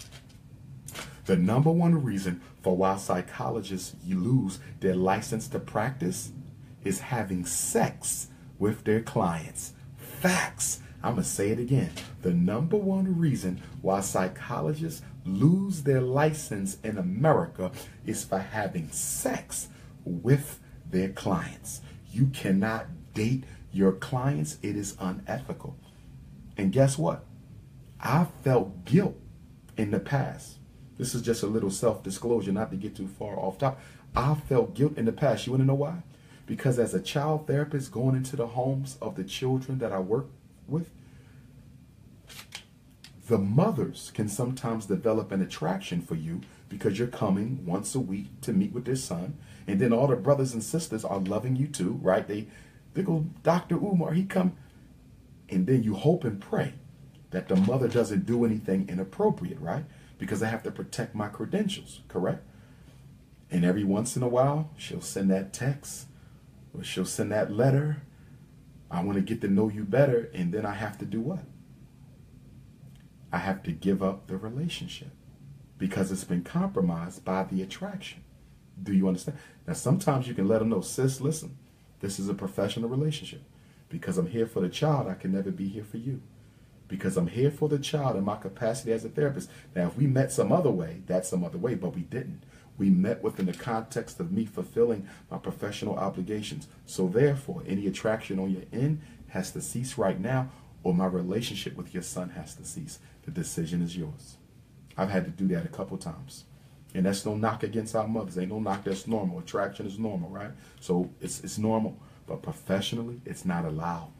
The number one reason for why psychologists lose their license to practice is having sex with their clients. Facts. I'm going to say it again. The number one reason why psychologists lose their license in America is for having sex with their clients. You cannot date your clients. It is unethical. And guess what? I felt guilt in the past. This is just a little self-disclosure, not to get too far off topic. I felt guilt in the past. You want to know why? Because as a child therapist going into the homes of the children that I work with, the mothers can sometimes develop an attraction for you because you're coming once a week to meet with their son. And then all the brothers and sisters are loving you too, right? They go, Dr. Umar, he come. And then you hope and pray that the mother doesn't do anything inappropriate, right? Because I have to protect my credentials, correct? And every once in a while, she'll send that text or she'll send that letter. I want to get to know you better. And then I have to do what? I have to give up the relationship because it's been compromised by the attraction. Do you understand? Now, sometimes you can let them know, sis, listen, this is a professional relationship. Because I'm here for the child, I can never be here for you. Because I'm here for the child in my capacity as a therapist. Now, if we met some other way, that's some other way, but we didn't. We met within the context of me fulfilling my professional obligations. So therefore, any attraction on your end has to cease right now, or my relationship with your son has to cease. The decision is yours. I've had to do that a couple times. And that's no knock against our mothers. Ain't no knock, that's normal. Attraction is normal, right? So it's normal. But professionally, it's not allowed.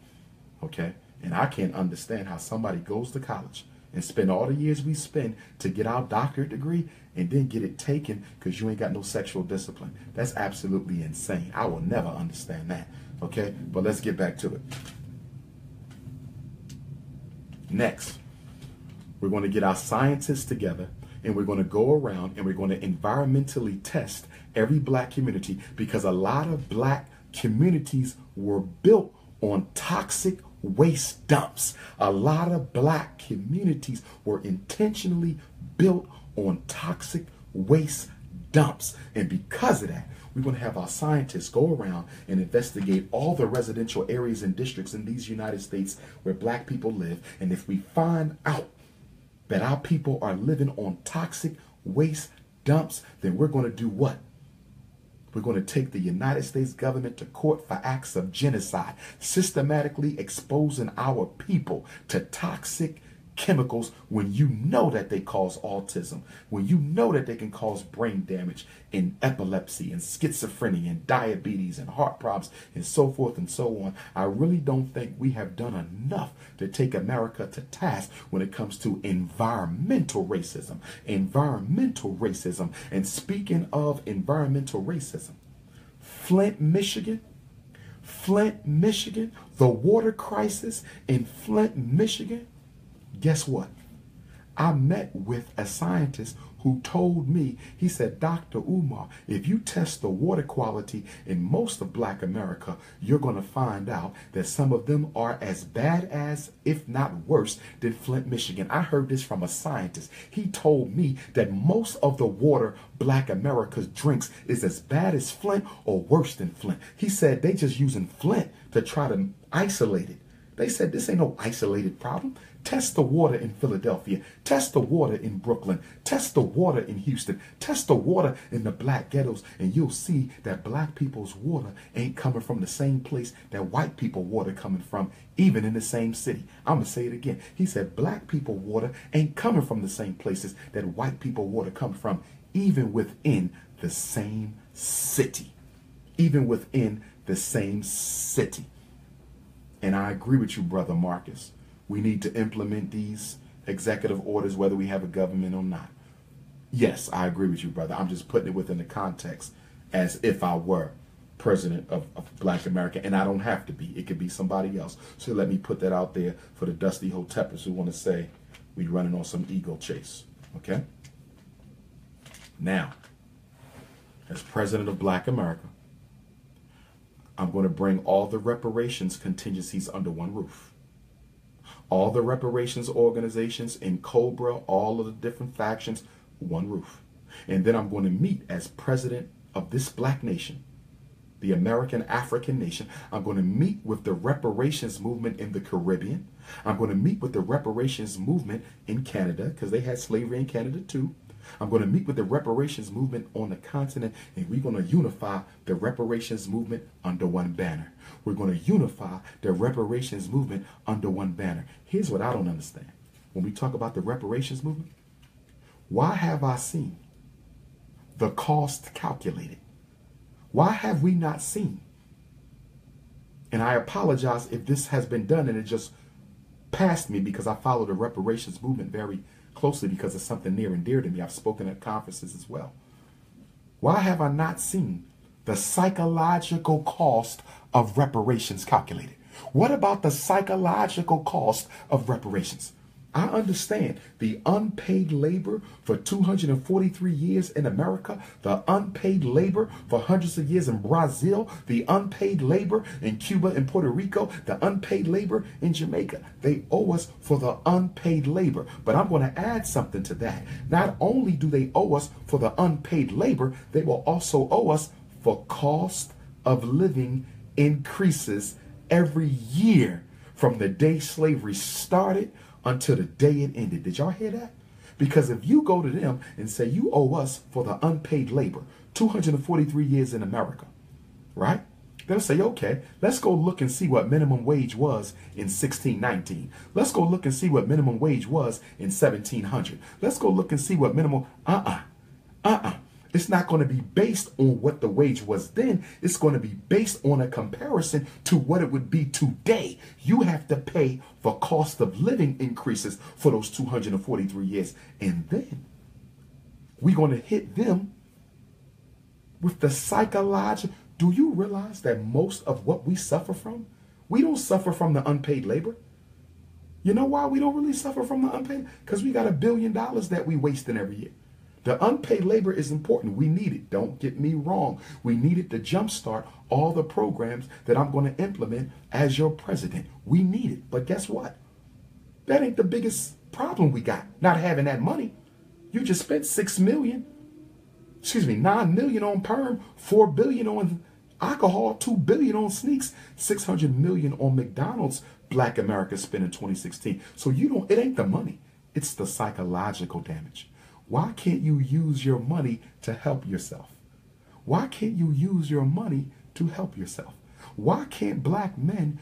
Okay? And I can't understand how somebody goes to college and spend all the years we spend to get our doctorate degree and then get it taken because you ain't got no sexual discipline. That's absolutely insane. I will never understand that. Okay? But let's get back to it. Next, We're going to get our scientists together, and we're going to go around and we're going to environmentally test every black community, because a lot of black communities were built on toxic waste dumps. A lot of black communities were intentionally built on toxic waste dumps. And because of that, we're going to have our scientists go around and investigate all the residential areas and districts in these United States where black people live. And if we find out that our people are living on toxic waste dumps, then we're going to do what? We're going to take the United States government to court for acts of genocide, systematically exposing our people to toxic chemicals when you know that they cause autism, when you know that they can cause brain damage and epilepsy and schizophrenia and diabetes and heart problems and so forth and so on. I really don't think we have done enough to take America to task when it comes to environmental racism. Environmental racism. And speaking of environmental racism, Flint, Michigan, the water crisis in Flint, Michigan. Guess what? I met with a scientist who told me, he said, Dr. Umar, if you test the water quality in most of black America, you're going to find out that some of them are as bad as, if not worse, than Flint, Michigan. I heard this from a scientist. He told me that most of the water black America drinks is as bad as Flint or worse than Flint. He said they just using Flint to try to isolate it. They said this ain't no isolated problem. Test the water in Philadelphia. Test the water in Brooklyn. Test the water in Houston. Test the water in the black ghettos. And you'll see that black people's water ain't coming from the same place that white people water coming from, even in the same city. I'm going to say it again. He said black people water ain't coming from the same places that white people water come from, even within the same city. Even within the same city. And I agree with you, Brother Marcus. We need to implement these executive orders, whether we have a government or not. Yes, I agree with you, brother. I'm just putting it within the context as if I were president of Black America, and I don't have to be. It could be somebody else. So let me put that out there for the Dusty Hoteppers who want to say we running on some ego chase. Okay? Now, as president of Black America, I'm going to bring all the reparations contingencies under one roof. All the reparations organizations in Cobra, all of the different factions, one roof. And then I'm going to meet as president of this black nation, the American African nation. I'm going to meet with the reparations movement in the Caribbean. I'm going to meet with the reparations movement in Canada, because they had slavery in Canada too. I'm going to meet with the reparations movement on the continent, and we're going to unify the reparations movement under one banner. We're going to unify the reparations movement under one banner. Here's what I don't understand. When we talk about the reparations movement, why have I seen the cost calculated? Why have we not seen? And I apologize if this has been done and it just passed me, because I follow the reparations movement very closely because it's something near and dear to me. I've spoken at conferences as well. Why have I not seen the psychological cost of reparations calculated? What about the psychological cost of reparations? I understand the unpaid labor for 243 years in America, the unpaid labor for hundreds of years in Brazil, the unpaid labor in Cuba and Puerto Rico, the unpaid labor in Jamaica. They owe us for the unpaid labor. But I'm going to add something to that. Not only do they owe us for the unpaid labor, they will also owe us for cost of living increases every year from the day slavery started until the day it ended. Did y'all hear that? Because if you go to them and say you owe us for the unpaid labor, 243 years in America, right? They'll say, okay, let's go look and see what minimum wage was in 1619. Let's go look and see what minimum wage was in 1700. Let's go look and see what minimum, It's not going to be based on what the wage was then. It's going to be based on a comparison to what it would be today. You have to pay for cost of living increases for those 243 years. And then we're going to hit them with the psychological. Do you realize that most of what we suffer from, we don't suffer from the unpaid labor? You know why we don't really suffer from the unpaid? Because we got $1 billion that we wasting every year. The unpaid labor is important. We need it. Don't get me wrong. We need it to jumpstart all the programs that I'm going to implement as your president. We need it. But guess what? That ain't the biggest problem we got, not having that money. You just spent $9 million on perm, $4 billion on alcohol, $2 billion on sneaks, $600 million on McDonald's. Black America spent in 2016. So it ain't the money. It's the psychological damage. Why can't you use your money to help yourself? Why can't you use your money to help yourself? Why can't black men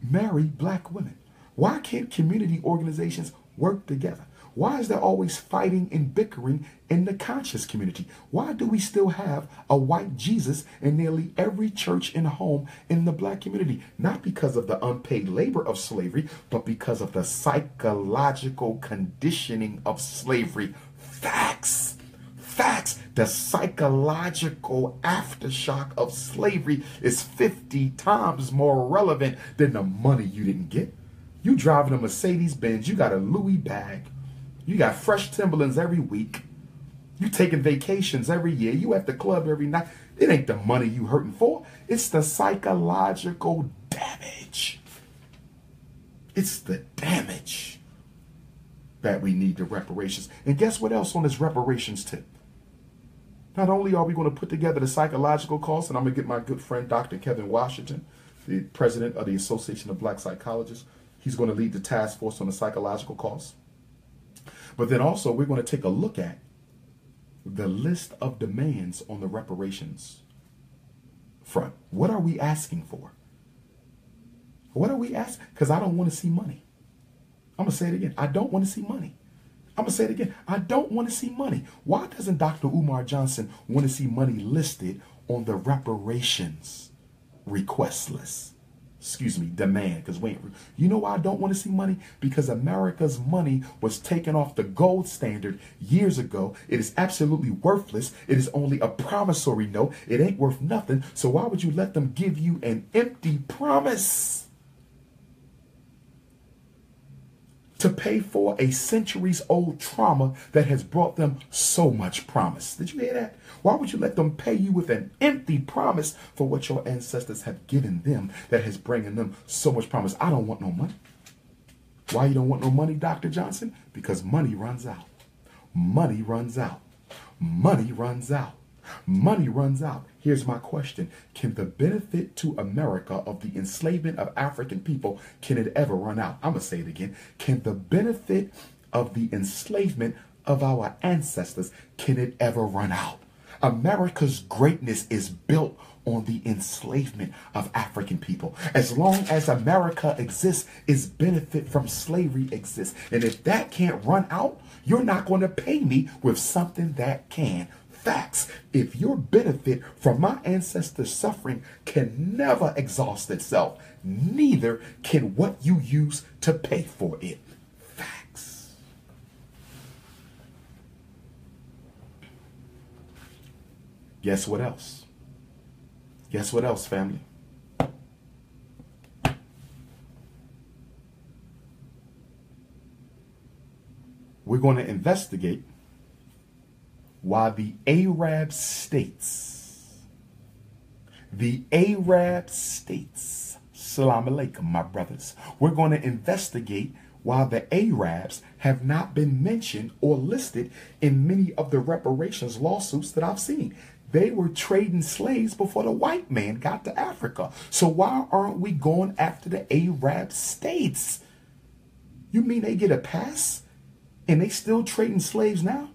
marry black women? Why can't community organizations work together? Why is there always fighting and bickering in the conscious community? Why do we still have a white Jesus in nearly every church and home in the black community? Not because of the unpaid labor of slavery, but because of the psychological conditioning of slavery. Facts. Facts. The psychological aftershock of slavery is 50 times more relevant than the money you didn't get. You driving a Mercedes-Benz, you got a Louis bag, you got fresh Timberlands every week, you taking vacations every year, you at the club every night. It ain't the money you hurting for. It's the psychological damage. It's the damage that we need the reparations. And guess what else on this reparations tip? Not only are we going to put together the psychological costs, and I'm going to get my good friend Dr. Kevin Washington, the president of the Association of Black Psychologists. He's going to lead the task force on the psychological costs. But then also we're going to take a look at the list of demands on the reparations front. What are we asking for? What are we asking? Because I don't want to see money. I'm going to say it again. I don't want to see money. I'm going to say it again. I don't want to see money. Why doesn't Dr. Umar Johnson want to see money listed on the reparations request list? Excuse me, demand. Because wait, you know why I don't want to see money? Because America's money was taken off the gold standard years ago. It is absolutely worthless. It is only a promissory note. It ain't worth nothing. So why would you let them give you an empty promise to pay for a centuries-old trauma that has brought them so much promise? Did you hear that? Why would you let them pay you with an empty promise for what your ancestors have given them that has bringing them so much promise? I don't want no money. Why you don't want no money, Dr. Johnson? Because money runs out. Money runs out. Money runs out. Money runs out. Here's my question. Can the benefit to America of the enslavement of African people, can it ever run out? I'm going to say it again. Can the benefit of the enslavement of our ancestors, can it ever run out? America's greatness is built on the enslavement of African people. As long as America exists, its benefit from slavery exists. And if that can't run out, you're not going to pay me with something that can. Facts. If your benefit from my ancestors' suffering can never exhaust itself, neither can what you use to pay for it. Facts. Guess what else? Guess what else, family? We're going to investigate why the Arab states, salam alaikum, my brothers. We're going to investigate why the Arabs have not been mentioned or listed in many of the reparations lawsuits that I've seen. They were trading slaves before the white man got to Africa. So why aren't we going after the Arab states? You mean they get a pass and they still trading slaves now?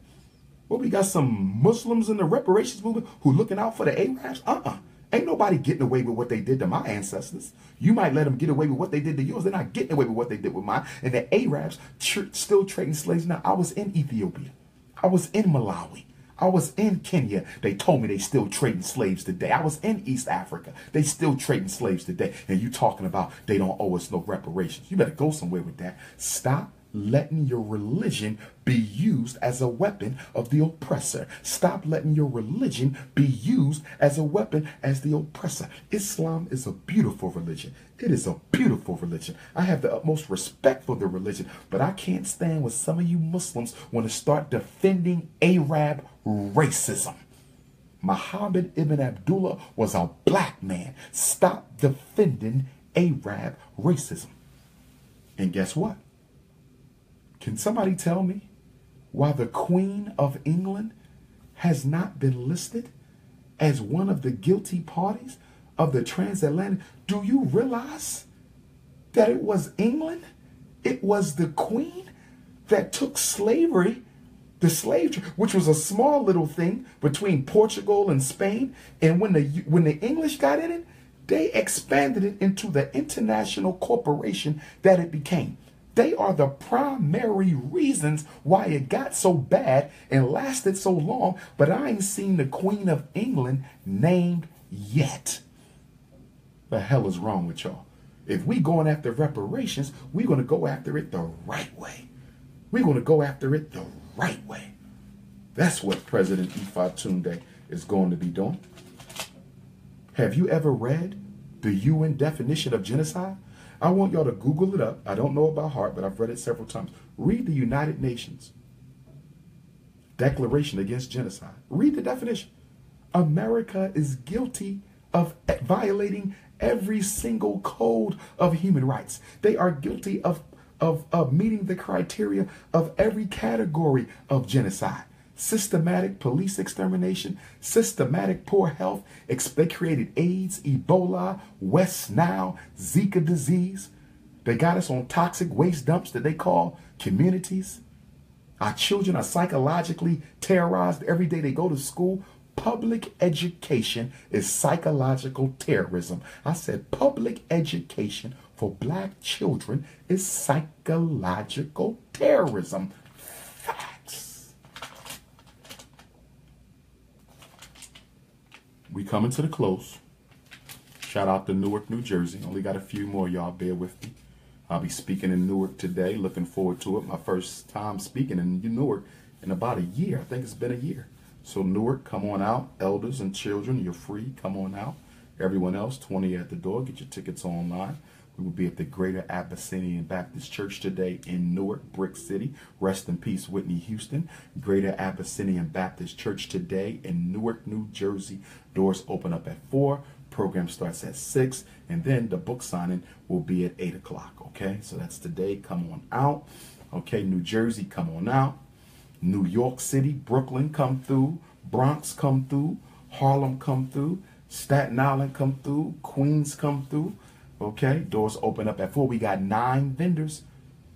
Well, we got some Muslims in the reparations movement who looking out for the Arabs? Ain't nobody getting away with what they did to my ancestors. You might let them get away with what they did to yours. They're not getting away with what they did with mine. And the Arabs still trading slaves now. I was in Ethiopia. I was in Malawi. I was in Kenya. They told me they still trading slaves today. I was in East Africa. They still trading slaves today. And you talking about they don't owe us no reparations. You better go somewhere with that. Stop letting your religion be used as a weapon of the oppressor. Stop letting your religion be used as a weapon as the oppressor. Islam is a beautiful religion. It is a beautiful religion. I have the utmost respect for the religion, but I can't stand when some of you Muslims want to start defending Arab racism. Muhammad ibn Abdullah was a black man. Stop defending Arab racism. And guess what? Can somebody tell me why the Queen of England has not been listed as one of the guilty parties of the transatlantic? Do you realize that it was England? It was the Queen that took slavery, the slave trade, which was a small little thing between Portugal and Spain. And when the English got in it, they expanded it into the international corporation that it became. They are the primary reasons why it got so bad and lasted so long, but I ain't seen the Queen of England named yet. The hell is wrong with y'all? If we going after reparations, we're going to go after it the right way. We're going to go after it the right way. That's what President Ifatunde is going to be doing. Have you ever read the UN definition of genocide? I want y'all to Google it up. I don't know it by heart, but I've read it several times. Read the United Nations Declaration Against Genocide. Read the definition. America is guilty of violating every single code of human rights. They are guilty of meeting the criteria of every category of genocide. Systematic police extermination, systematic poor health. They created AIDS, Ebola, West Nile, Zika disease. They got us on toxic waste dumps that they call communities. Our children are psychologically terrorized every day they go to school. Public education is psychological terrorism. I said public education for black children is psychological terrorism. Facts. We coming to the close. Shout out to Newark, New Jersey. Only got a few more, y'all. Bear with me. I'll be speaking in Newark today. Looking forward to it. My first time speaking in Newark in about a year. I think it's been a year. So Newark, come on out. Elders and children, you're free. Come on out. Everyone else, 20 at the door. Get your tickets online. We will be at the Greater Abyssinian Baptist Church today in Newark, Brick City. Rest in peace, Whitney Houston. Greater Abyssinian Baptist Church today in Newark, New Jersey. Doors open up at 4. Program starts at 6. And then the book signing will be at 8 o'clock. Okay, so that's today. Come on out. Okay, New Jersey, come on out. New York City, Brooklyn, come through. Bronx, come through. Harlem, come through. Staten Island, come through. Queens, come through. Okay, doors open up at 4. We got 9 vendors.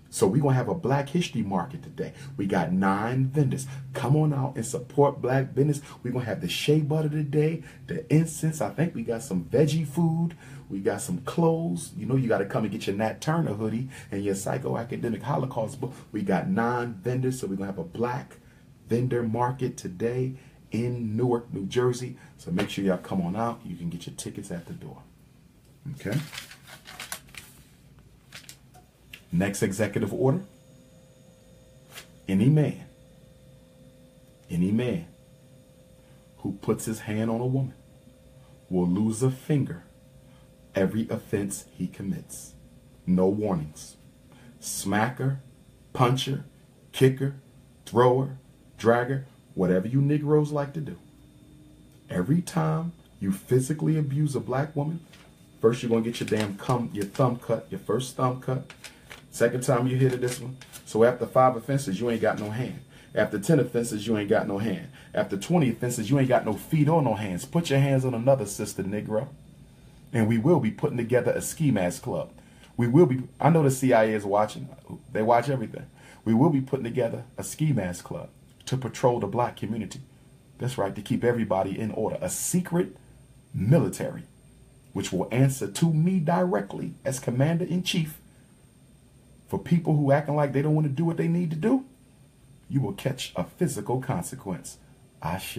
So we're going to have a Black History Market today. We got 9 vendors. Come on out and support black business. We're going to have the shea butter today, the incense. I think we got some veggie food. We got some clothes. You know, you got to come and get your Nat Turner hoodie and your psychoacademic Holocaust book. We got 9 vendors. So we're going to have a black vendor market today in Newark, New Jersey. So make sure y'all come on out. You can get your tickets at the door. Okay. Next executive order. Any man who puts his hand on a woman will lose a finger every offense he commits. No warnings. Smack her, punch her, kick her, throw her, drag her, whatever you Negroes like to do. Every time you physically abuse a black woman, first you're going to get your thumb cut, your first thumb cut. Second time you hit it, this one. So after 5 offenses, you ain't got no hand. After 10 offenses, you ain't got no hand. After 20 offenses, you ain't got no feet or no hands. Put your hands on another sister, Negro. And we will be putting together a ski mask club. We will be, I know the CIA is watching. They watch everything. We will be putting together a ski mask club to patrol the black community. That's right, to keep everybody in order. A secret military, which will answer to me directly as Commander-in-Chief. For people who acting like they don't want to do what they need to do, you will catch a physical consequence. Ashe.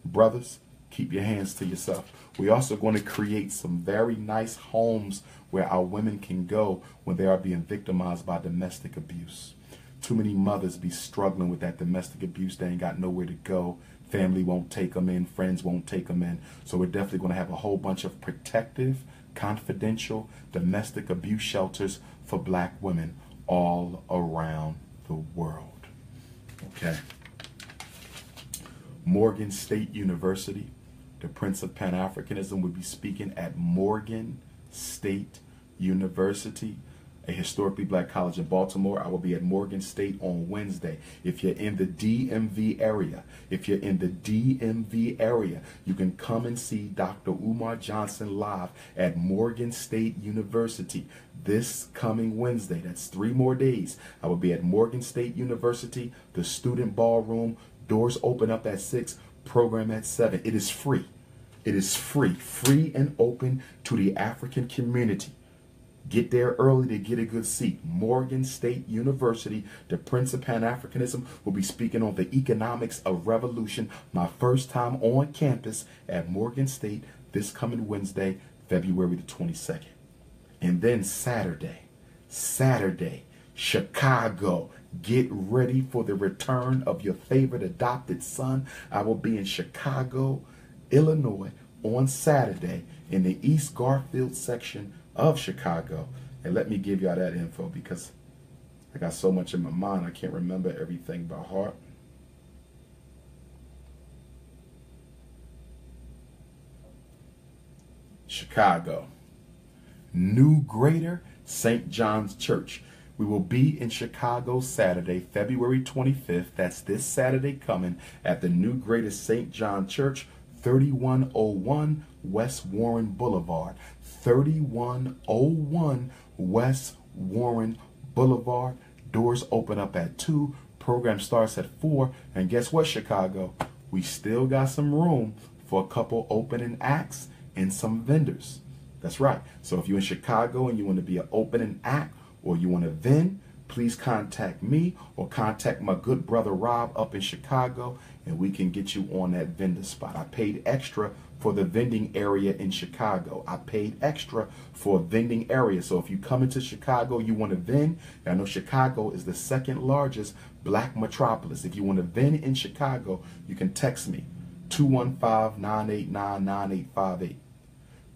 Brothers, Keep your hands to yourself. We're also going to create some very nice homes where our women can go when they are being victimized by domestic abuse. Too many mothers be struggling with that domestic abuse. They ain't got nowhere to go. Family won't take them in. Friends won't take them in. So we're definitely going to have a whole bunch of protective, confidential domestic abuse shelters for black women all around the world. Okay. Morgan State University, the Prince of Pan-Africanism, will be speaking at Morgan State University, a historically black college in Baltimore. I will be at Morgan State on Wednesday. If you're in the DMV area, you can come and see Dr. Umar Johnson live at Morgan State University this coming Wednesday. That's 3 more days. I will be at Morgan State University, the student ballroom. Doors open up at 6, program at 7. It is free. It is free and open to the African community. Get there early to get a good seat. Morgan State University, the Prince of Pan-Africanism, will be speaking on the economics of revolution. My first time on campus at Morgan State this coming Wednesday, February the 22nd. And then Saturday, Chicago. Get ready for the return of your favorite adopted son. I will be in Chicago, Illinois on Saturday in the East Garfield section of Chicago. And let me give y'all that info because I got so much in my mind I can't remember everything by heart. Chicago. New Greater St. John's Church. We will be in Chicago Saturday, February 25th. That's this Saturday coming at the New Greater St. John Church, 3101 West Warren Boulevard. 3101 West Warren Boulevard. Doors open up at 2. Program starts at 4. And guess what, Chicago? We still got some room for a couple opening acts and some vendors. That's right. So if you're in Chicago and you want to be an opening act or you want to vend, please contact me or contact my good brother Rob up in Chicago and we can get you on that vendor spot. I paid extra for the vending area in Chicago. I paid extra for a vending area. So if you come into Chicago, you want to vend, I know Chicago is the second largest black metropolis. If you want to vend in Chicago, you can text me 215-989-9858.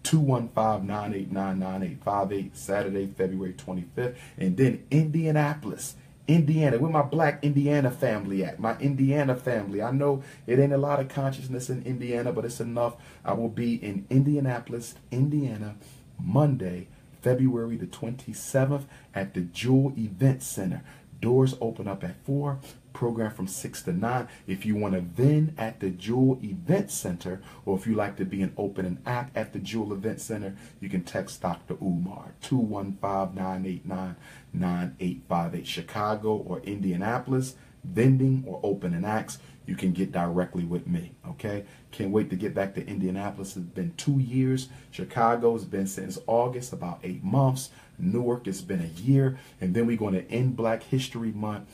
215-989-9858, Saturday, February 25th. And then Indianapolis, Indiana. Where my black Indiana family at? My Indiana family. I know it ain't a lot of consciousness in Indiana, but it's enough. I will be in Indianapolis, Indiana, Monday, February the 27th at the Jewel Event Center. Doors open up at 4. Program from 6 to 9. If you want to vend at the Jewel Event Center, or if you like to be an opening act at the Jewel Event Center, you can text Dr. Umar, 215-989-9858. Chicago or Indianapolis, vending or opening acts, you can get directly with me, okay? Can't wait to get back to Indianapolis. It's been 2 years. Chicago has been since August, about 8 months. Newark has been a year. And then we're going to end Black History Month,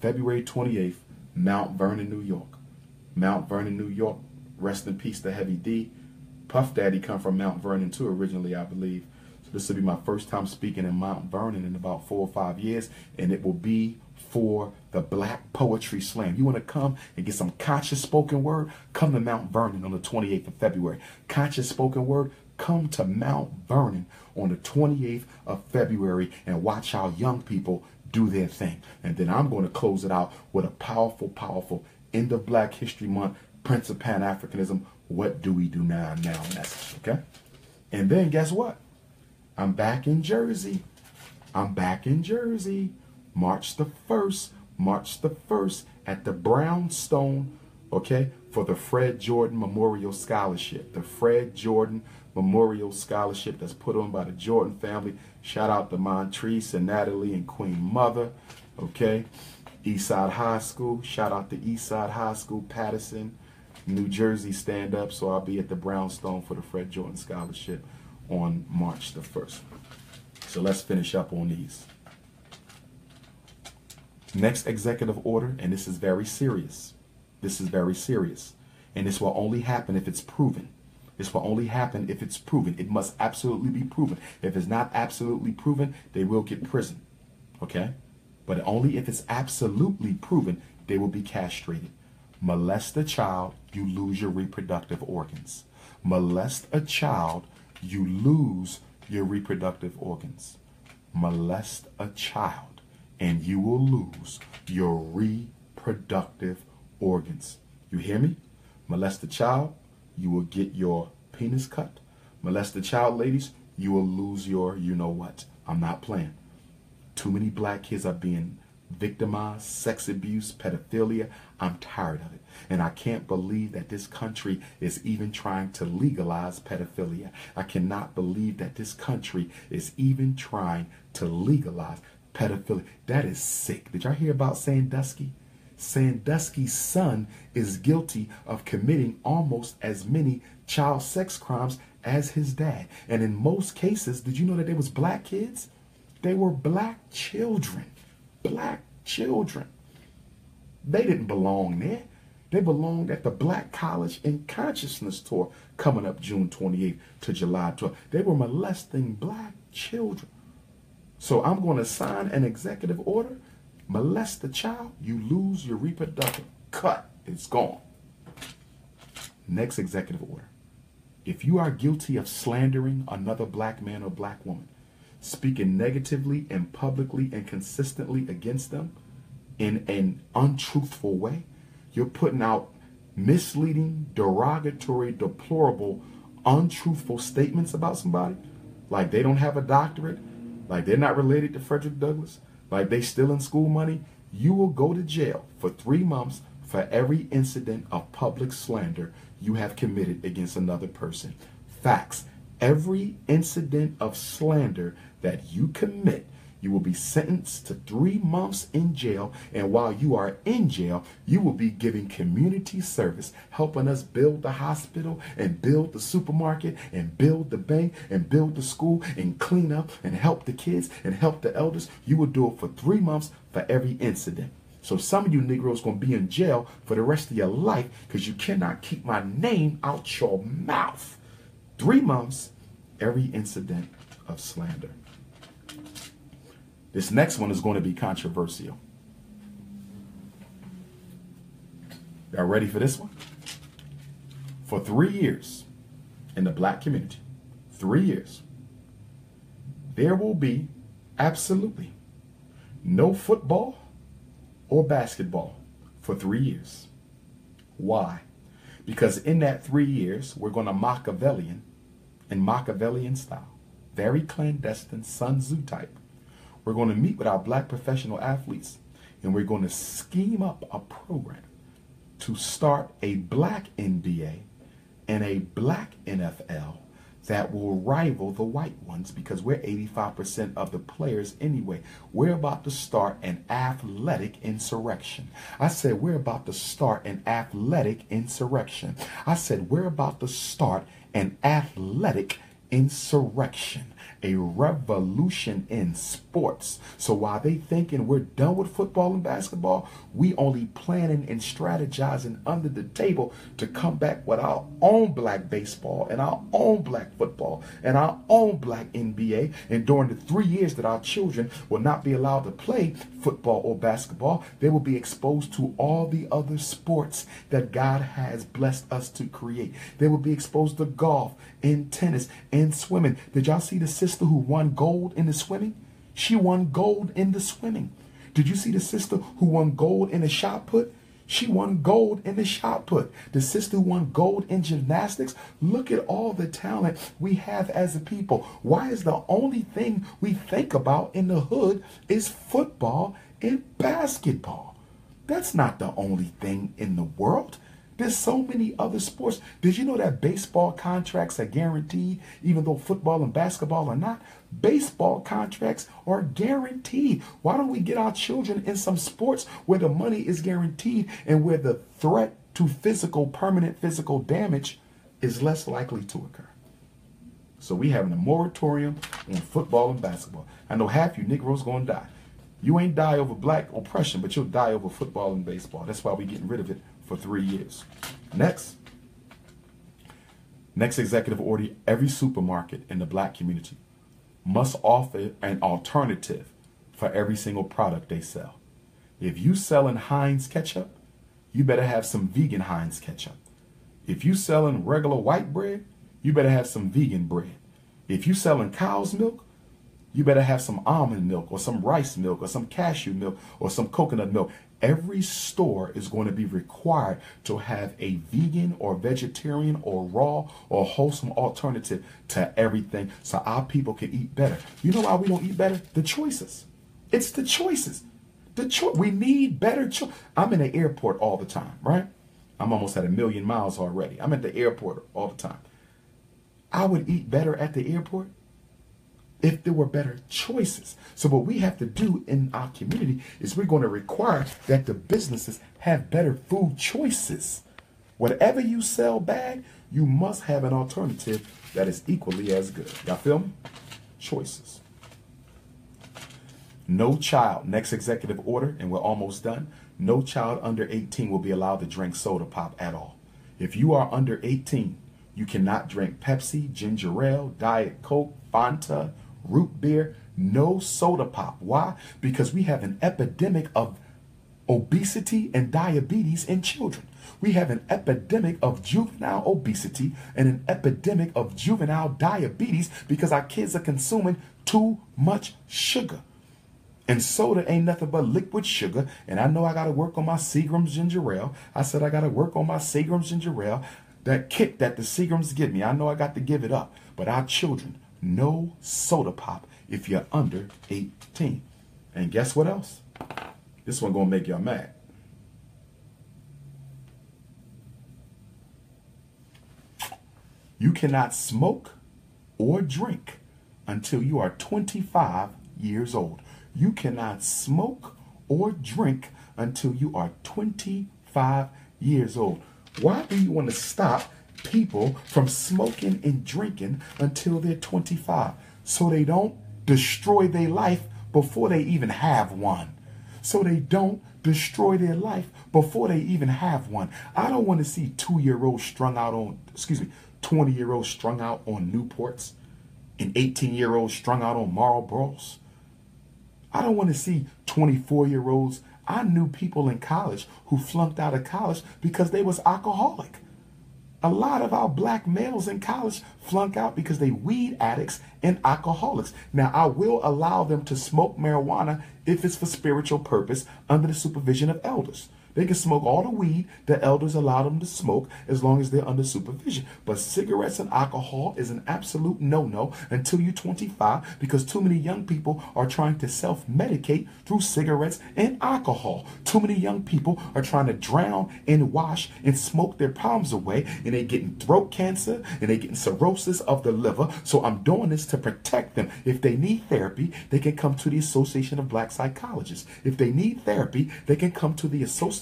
February 28th, Mount Vernon, New York. Mount Vernon, New York. Rest in peace to Heavy D. Puff Daddy come from Mount Vernon too originally, I believe. So this will be my first time speaking in Mount Vernon in about 4 or 5 years. And it will be for the Black Poetry Slam. You want to come and get some conscious spoken word? Come to Mount Vernon on the 28th of February. Conscious spoken word? Come to Mount Vernon on the 28th of February and watch how young people do their thing. And then I'm going to close it out with a powerful, powerful end of Black History Month, Prince of Pan-Africanism, what do we do now message, okay? And then guess what? I'm back in Jersey. I'm back in Jersey. March the 1st at the Brownstone, okay, for the Fred Jordan Memorial Scholarship. The Fred Jordan Memorial Scholarship that's put on by the Jordan family. Shout out to Montrese and Natalie and Queen Mother, okay? Eastside High School. Shout out to Eastside High School, Patterson, New Jersey stand up. So I'll be at the Brownstone for the Fred Jordan Scholarship on March the 1st. So let's finish up on these. Next executive order, and this is very serious. This is very serious. And this will only happen if it's proven. This will only happen if it's proven. It must absolutely be proven. If it's not absolutely proven, they will get prison. Okay? But only if it's absolutely proven, they will be castrated. Molest a child, you lose your reproductive organs. Molest a child, you lose your reproductive organs. Molest a child, and you will lose your reproductive organs. You hear me? Molest a child, you will get your penis cut. Molest a child, ladies, you will lose your you know what. I'm not playing. Too many black kids are being victimized, sex abuse, pedophilia. I'm tired of it. And I can't believe that this country is even trying to legalize pedophilia. I cannot believe that this country is even trying to legalize pedophilia. That is sick. Did y'all hear about Sandusky? Sandusky's son is guilty of committing almost as many child sex crimes as his dad. And in most cases, did you know that there was black kids? They were black children. Black children. They didn't belong there. They belonged at the Black College in Consciousness tour coming up June 28th to July 12th. They were molesting black children. So I'm going to sign an executive order. Molest the child, you lose your reproductive. Cut. It's gone. Next executive order. If you are guilty of slandering another black man or black woman, speaking negatively and publicly and consistently against them in an untruthful way, you're putting out misleading, derogatory, deplorable, untruthful statements about somebody, like they don't have a doctorate, like they're not related to Frederick Douglass, like they stealing school money, you will go to jail for 3 months for every incident of public slander you have committed against another person. Facts. Every incident of slander that you commit, you will be sentenced to 3 months in jail. And while you are in jail, you will be giving community service, helping us build the hospital and build the supermarket and build the bank and build the school and clean up and help the kids and help the elders. You will do it for 3 months for every incident. So some of you Negroes going to be in jail for the rest of your life because you cannot keep my name out your mouth. 3 months, every incident of slander. This next one is going to be controversial. Y'all ready for this one? For 3 years in the black community, 3 years, there will be absolutely no football or basketball for 3 years. Why? Because in that 3 years, we're going to Machiavellian style, very clandestine, Sun Tzu type. We're going to meet with our black professional athletes and we're going to scheme up a program to start a black NBA and a black NFL that will rival the white ones because we're 85% of the players anyway. We're about to start an athletic insurrection. I said we're about to start an athletic insurrection. I said we're about to start an athletic insurrection, a revolution in sports. So while they thinking we're done with football and basketball, we only planning and strategizing under the table to come back with our own black baseball and our own black football and our own black NBA. And during the 3 years that our children will not be allowed to play football or basketball, they will be exposed to all the other sports that God has blessed us to create. They will be exposed to golf and tennis and swimming. Did y'all see the sister who won gold in the swimming? She won gold in the swimming. Did you see the sister who won gold in the shot put? She won gold in the shot put. The sister who won gold in gymnastics. Look at all the talent we have as a people. Why is the only thing we think about in the hood is football and basketball? That's not the only thing in the world. There's so many other sports. Did you know that baseball contracts are guaranteed, even though football and basketball are not? Baseball contracts are guaranteed. Why don't we get our children in some sports where the money is guaranteed and where the threat to permanent physical damage is less likely to occur? So we having a moratorium on football and basketball. I know half you Negroes going to die. You ain't die over black oppression, but you'll die over football and baseball. That's why we're getting rid of it for 3 years. Next executive order, every supermarket in the black community must offer an alternative for every single product they sell. If you selling Heinz ketchup, you better have some vegan Heinz ketchup. If you selling regular white bread, you better have some vegan bread. If you selling cow's milk, you better have some almond milk or some rice milk or some cashew milk or some coconut milk. Every store is going to be required to have a vegan or vegetarian or raw or wholesome alternative to everything so our people can eat better. You know why we don't eat better? The choices. It's the choices. We need better choices. I'm in the airport all the time, right? I'm almost at 1,000,000 miles already. I'm at the airport all the time. I would eat better at the airport if there were better choices. So what we have to do in our community is we're going to require that the businesses have better food choices. Whatever you sell bad, you must have an alternative that is equally as good. Y'all feel me? Choices. No child, next executive order, and we're almost done. No child under 18 will be allowed to drink soda pop at all. If you are under 18, you cannot drink Pepsi, ginger ale, Diet Coke, Fanta, root beer, no soda pop. Why? Because we have an epidemic of obesity and diabetes in children. We have an epidemic of juvenile obesity and an epidemic of juvenile diabetes because our kids are consuming too much sugar. And soda ain't nothing but liquid sugar. And I know I got to work on my Seagram's ginger ale. I said I got to work on my Seagram's ginger ale. That kick that the Seagrams give me, I know I got to give it up. But our children, no soda pop if you're under 18. And guess what else? This one gonna make y'all mad. You cannot smoke or drink until you are 25 years old. You cannot smoke or drink until you are 25 years old. Why do you want to stop people from smoking and drinking until they're 25? So they don't destroy their life before they even have one. So they don't destroy their life before they even have one. I don't want to see 2-year-olds strung out on, 20-year-olds strung out on Newports and 18-year-olds strung out on Marlboros. I don't want to see 24-year-olds. I knew people in college who flunked out of college because they was alcoholic. A lot of our black males in college flunk out because they weed addicts and alcoholics. Now, I will allow them to smoke marijuana if it's for spiritual purpose under the supervision of elders. They can smoke all the weed the elders allow them to smoke as long as they're under supervision. But cigarettes and alcohol is an absolute no-no until you're 25 because too many young people are trying to self-medicate through cigarettes and alcohol. Too many young people are trying to drown and wash and smoke their problems away, and they're getting throat cancer and they're getting cirrhosis of the liver. So I'm doing this to protect them. If they need therapy, they can come to the Association of Black Psychologists. If they need therapy, they can come to the Association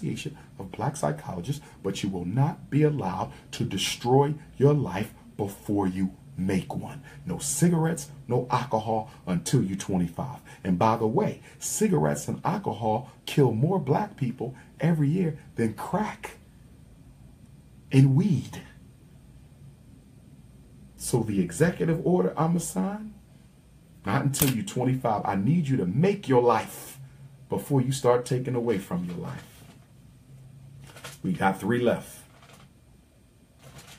of Black Psychologists, but you will not be allowed to destroy your life before you make one. No cigarettes, no alcohol until you're 25. And by the way, cigarettes and alcohol kill more black people every year than crack and weed. So the executive order I'm assigned, not until you're 25. I need you to make your life before you start taking away from your life. We got 3 left.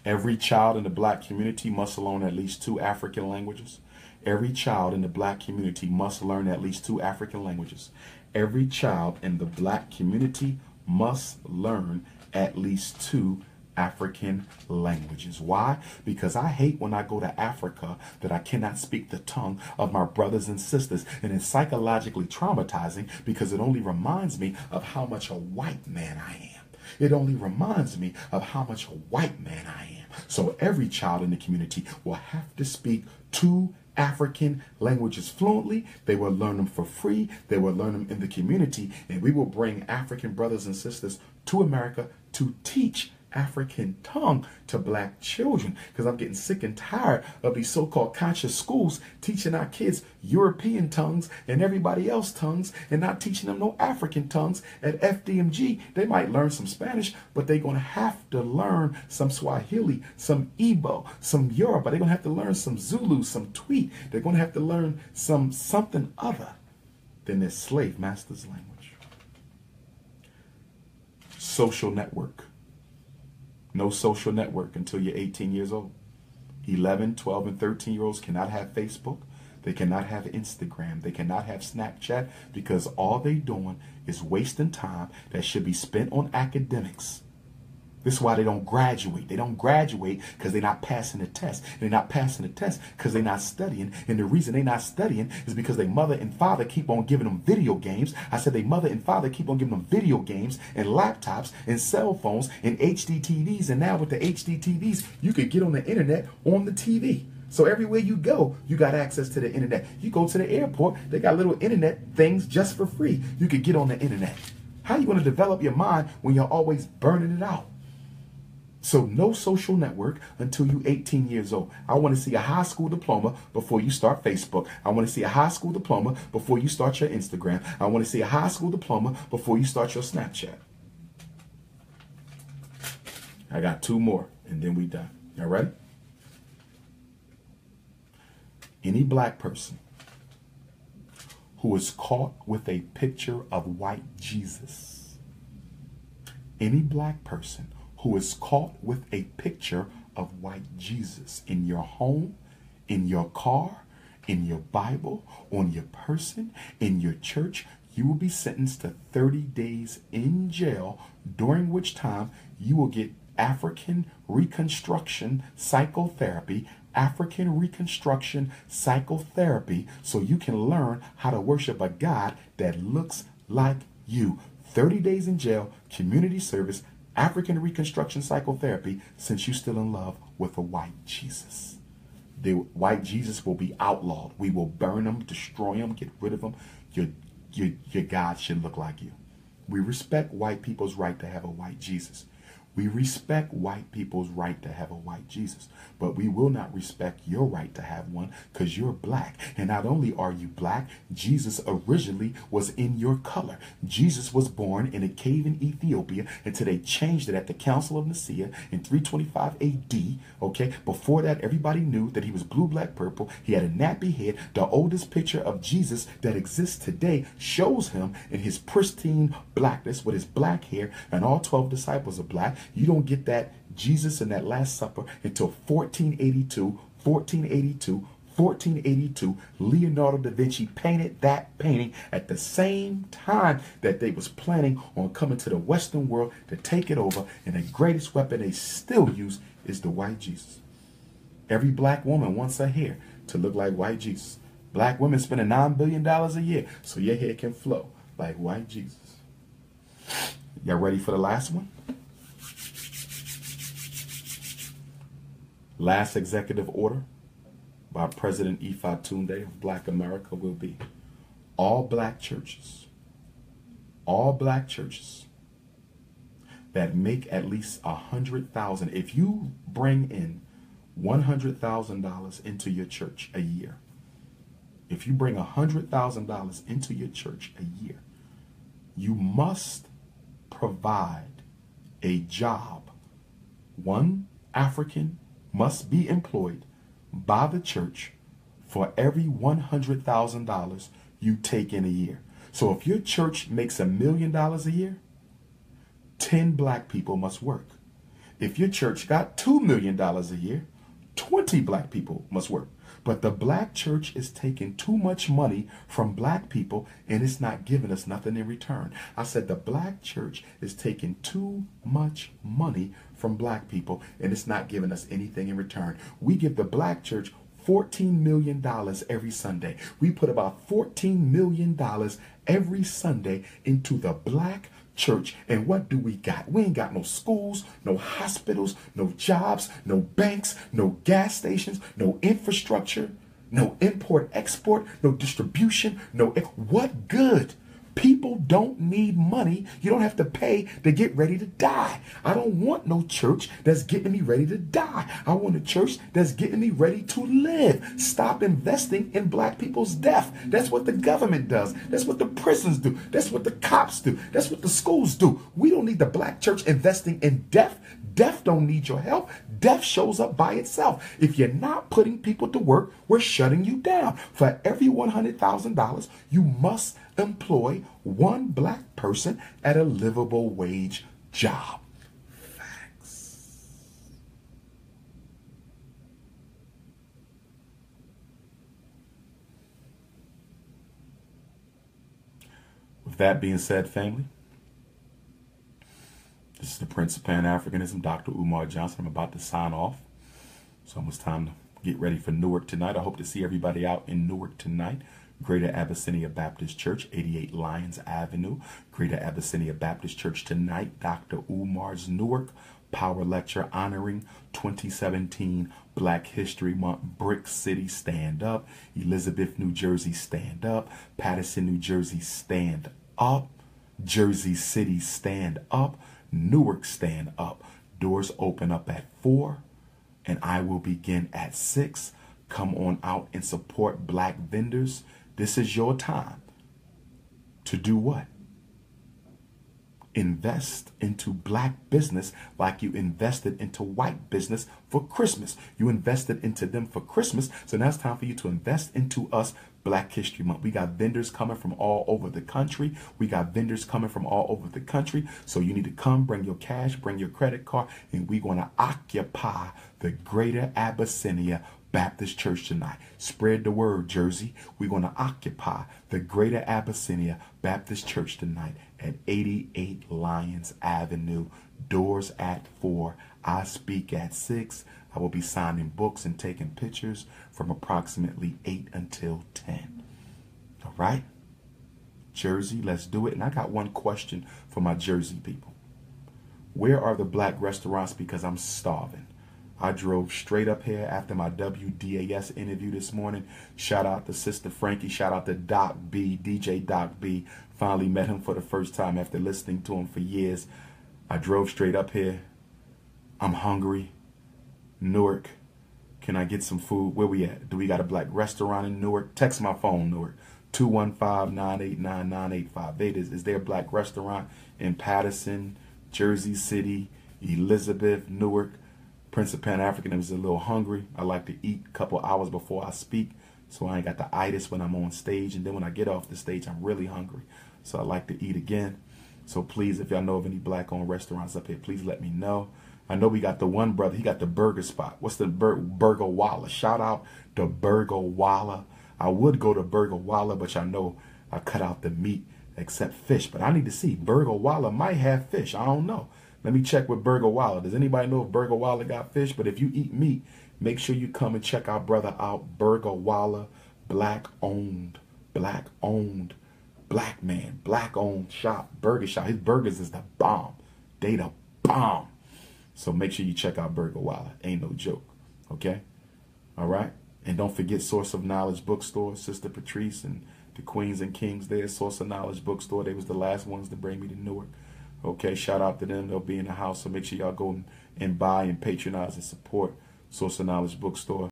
Every child in the black community must learn at least 2 African languages. Every child in the black community must learn at least 2 African languages. Every child in the black community must learn at least 2 African languages. Why? Because I hate when I go to Africa that I cannot speak the tongue of my brothers and sisters. And it's psychologically traumatizing because it only reminds me of how much a white man I am. It only reminds me of how much a white man I am. So every child in the community will have to speak 2 African languages fluently. They will learn them for free. They will learn them in the community. And we will bring African brothers and sisters to America to teach African tongue to black children, because I'm getting sick and tired of these so-called conscious schools teaching our kids European tongues and everybody else tongues and not teaching them no African tongues. At FDMG, they might learn some Spanish, but they're going to have to learn some Swahili, some Igbo, some Yoruba. They're going to have to learn some Zulu, some Tweet. They're going to have to learn something other than their slave master's language. Social network. No social network until you're 18 years old. 11, 12, and 13-year-olds cannot have Facebook. They cannot have Instagram. They cannot have Snapchat, because all they doing is wasting time that should be spent on academics. This is why they don't graduate. They don't graduate because they're not passing the test. They're not passing the test because they're not studying. And the reason they're not studying is because their mother and father keep on giving them video games. I said their mother and father keep on giving them video games and laptops and cell phones and HD TVs. And now with the HD TVs, you could get on the internet on the TV. So everywhere you go, you got access to the internet. You go to the airport, they got little internet things just for free. You could get on the internet. How you going to develop your mind when you're always burning it out? So no social network until you're 18 years old. I want to see a high school diploma before you start Facebook. I want to see a high school diploma before you start your Instagram. I want to see a high school diploma before you start your Snapchat. I got 2 more and then we done. All right? Any black person who is caught with a picture of white Jesus, any black person who is caught with a picture of white Jesus in your home, in your car, in your Bible, on your person, in your church, you will be sentenced to 30 days in jail, during which time you will get African Reconstruction Psychotherapy, African Reconstruction Psychotherapy, so you can learn how to worship a God that looks like you. 30 days in jail, community service, African Reconstruction Psychotherapy, since you're still in love with a white Jesus. The white Jesus will be outlawed. We will burn him, destroy him, get rid of him. Your God should look like you. We respect white people's right to have a white Jesus. We respect white people's right to have a white Jesus, but we will not respect your right to have one because you're black. And not only are you black, Jesus originally was in your color. Jesus was born in a cave in Ethiopia until they changed it at the Council of Nicaea in 325 AD. Okay, before that, everybody knew that he was blue, black, purple. He had a nappy head. The oldest picture of Jesus that exists today shows him in his pristine blackness with his black hair, and all 12 disciples are black. You don't get that Jesus in that Last Supper until 1482. Leonardo da Vinci painted that painting at the same time that they was planning on coming to the Western world to take it over. And the greatest weapon they still use is the white Jesus. Every black woman wants her hair to look like white Jesus. Black women spending $9 billion a year so your hair can flow like white Jesus. Y'all ready for the last one? Last executive order by President Ifa Tunde of Black America will be all black churches that make at least $100,000. If you bring in $100,000 into your church a year, if you bring $100,000 into your church a year, you must provide a job. One African must be employed by the church for every $100,000 you take in a year. So if your church makes $1 million a year, 10 black people must work. If your church got $2 million a year, 20 black people must work. But the black church is taking too much money from black people and it's not giving us nothing in return. I said the black church is taking too much money from black people and it's not giving us anything in return. We give the black church $14 million every Sunday. We put about $14 million every Sunday into the black church. And what do we got? We ain't got no schools, no hospitals, no jobs, no banks, no gas stations, no infrastructure, no import export, no distribution, no what good? People don't need money. You don't have to pay to get ready to die. I don't want no church that's getting me ready to die. I want a church that's getting me ready to live. Stop investing in black people's death. That's what the government does. That's what the prisons do. That's what the cops do. That's what the schools do. We don't need the black church investing in death. Death don't need your help. Death shows up by itself. If you're not putting people to work, we're shutting you down. For every $100,000, you must employ one black person at a livable wage job. Facts. With that being said, family, this is the Prince of Pan-Africanism, Dr. Umar Johnson. I'm about to sign off. It's almost time to get ready for Newark tonight. I hope to see everybody out in Newark tonight. Greater Abyssinia Baptist Church, 88 Lyons Avenue. Greater Abyssinia Baptist Church tonight. Dr. Umar's Newark Power Lecture honoring 2017 Black History Month. Brick City, stand up. Elizabeth, New Jersey, stand up. Paterson, New Jersey, stand up. Jersey City, stand up. Newark, stand up. Doors open up at 4 and I will begin at 6. Come on out and support black vendors. This is your time to do what? Invest into black business like you invested into white business for Christmas. You invested into them for Christmas. So now it's time for you to invest into us. Black History Month. We got vendors coming from all over the country. We got vendors coming from all over the country. So you need to come, bring your cash, bring your credit card, and we're going to occupy the Greater Abyssinia Baptist Church tonight. Spread the word, Jersey. We're going to occupy the Greater Abyssinia Baptist Church tonight at 88 Lyons Avenue. Doors at 4. I speak at 6. I will be signing books and taking pictures from approximately 8 until 10. All right? Jersey, let's do it. And I got one question for my Jersey people. Where are the black restaurants? Because I'm starving. I drove straight up here after my WDAS interview this morning. Shout out to Sister Frankie. Shout out to Doc B, DJ Doc B. Finally met him for the first time after listening to him for years. I drove straight up here. I'm hungry. Newark, can I get some food? Where we at? Do we got a black restaurant in Newark? Text my phone, Newark. 215-989-9858. Is there a black restaurant in Paterson, Jersey City, Elizabeth, Newark? Prince of Pan-African was a little hungry. I like to eat a couple hours before I speak, so I ain't got the itis when I'm on stage. And then when I get off the stage, I'm really hungry. So I like to eat again. So please, if y'all know of any black-owned restaurants up here, please let me know. I know we got the one brother. He got the burger spot. What's the Burger Walla? Shout out to Burger Walla. I would go to Burger Walla, but y'all know I cut out the meat except fish. But I need to see. Burger Walla might have fish. I don't know. Let me check with Burger Walla. Does anybody know if Burger Walla got fish? But if you eat meat, make sure you come and check our brother out. Burger Walla, black-owned, black man, black-owned shop, burger shop. His burgers is the bomb. They the bomb. So make sure you check out Burger Walla. Ain't no joke. Okay? All right? And don't forget Source of Knowledge Bookstore. Sister Patrice and the Queens and Kings there. Source of Knowledge Bookstore. They was the last ones to bring me to Newark. Okay? Shout out to them. They'll be in the house. So make sure y'all go and buy and patronize and support Source of Knowledge Bookstore.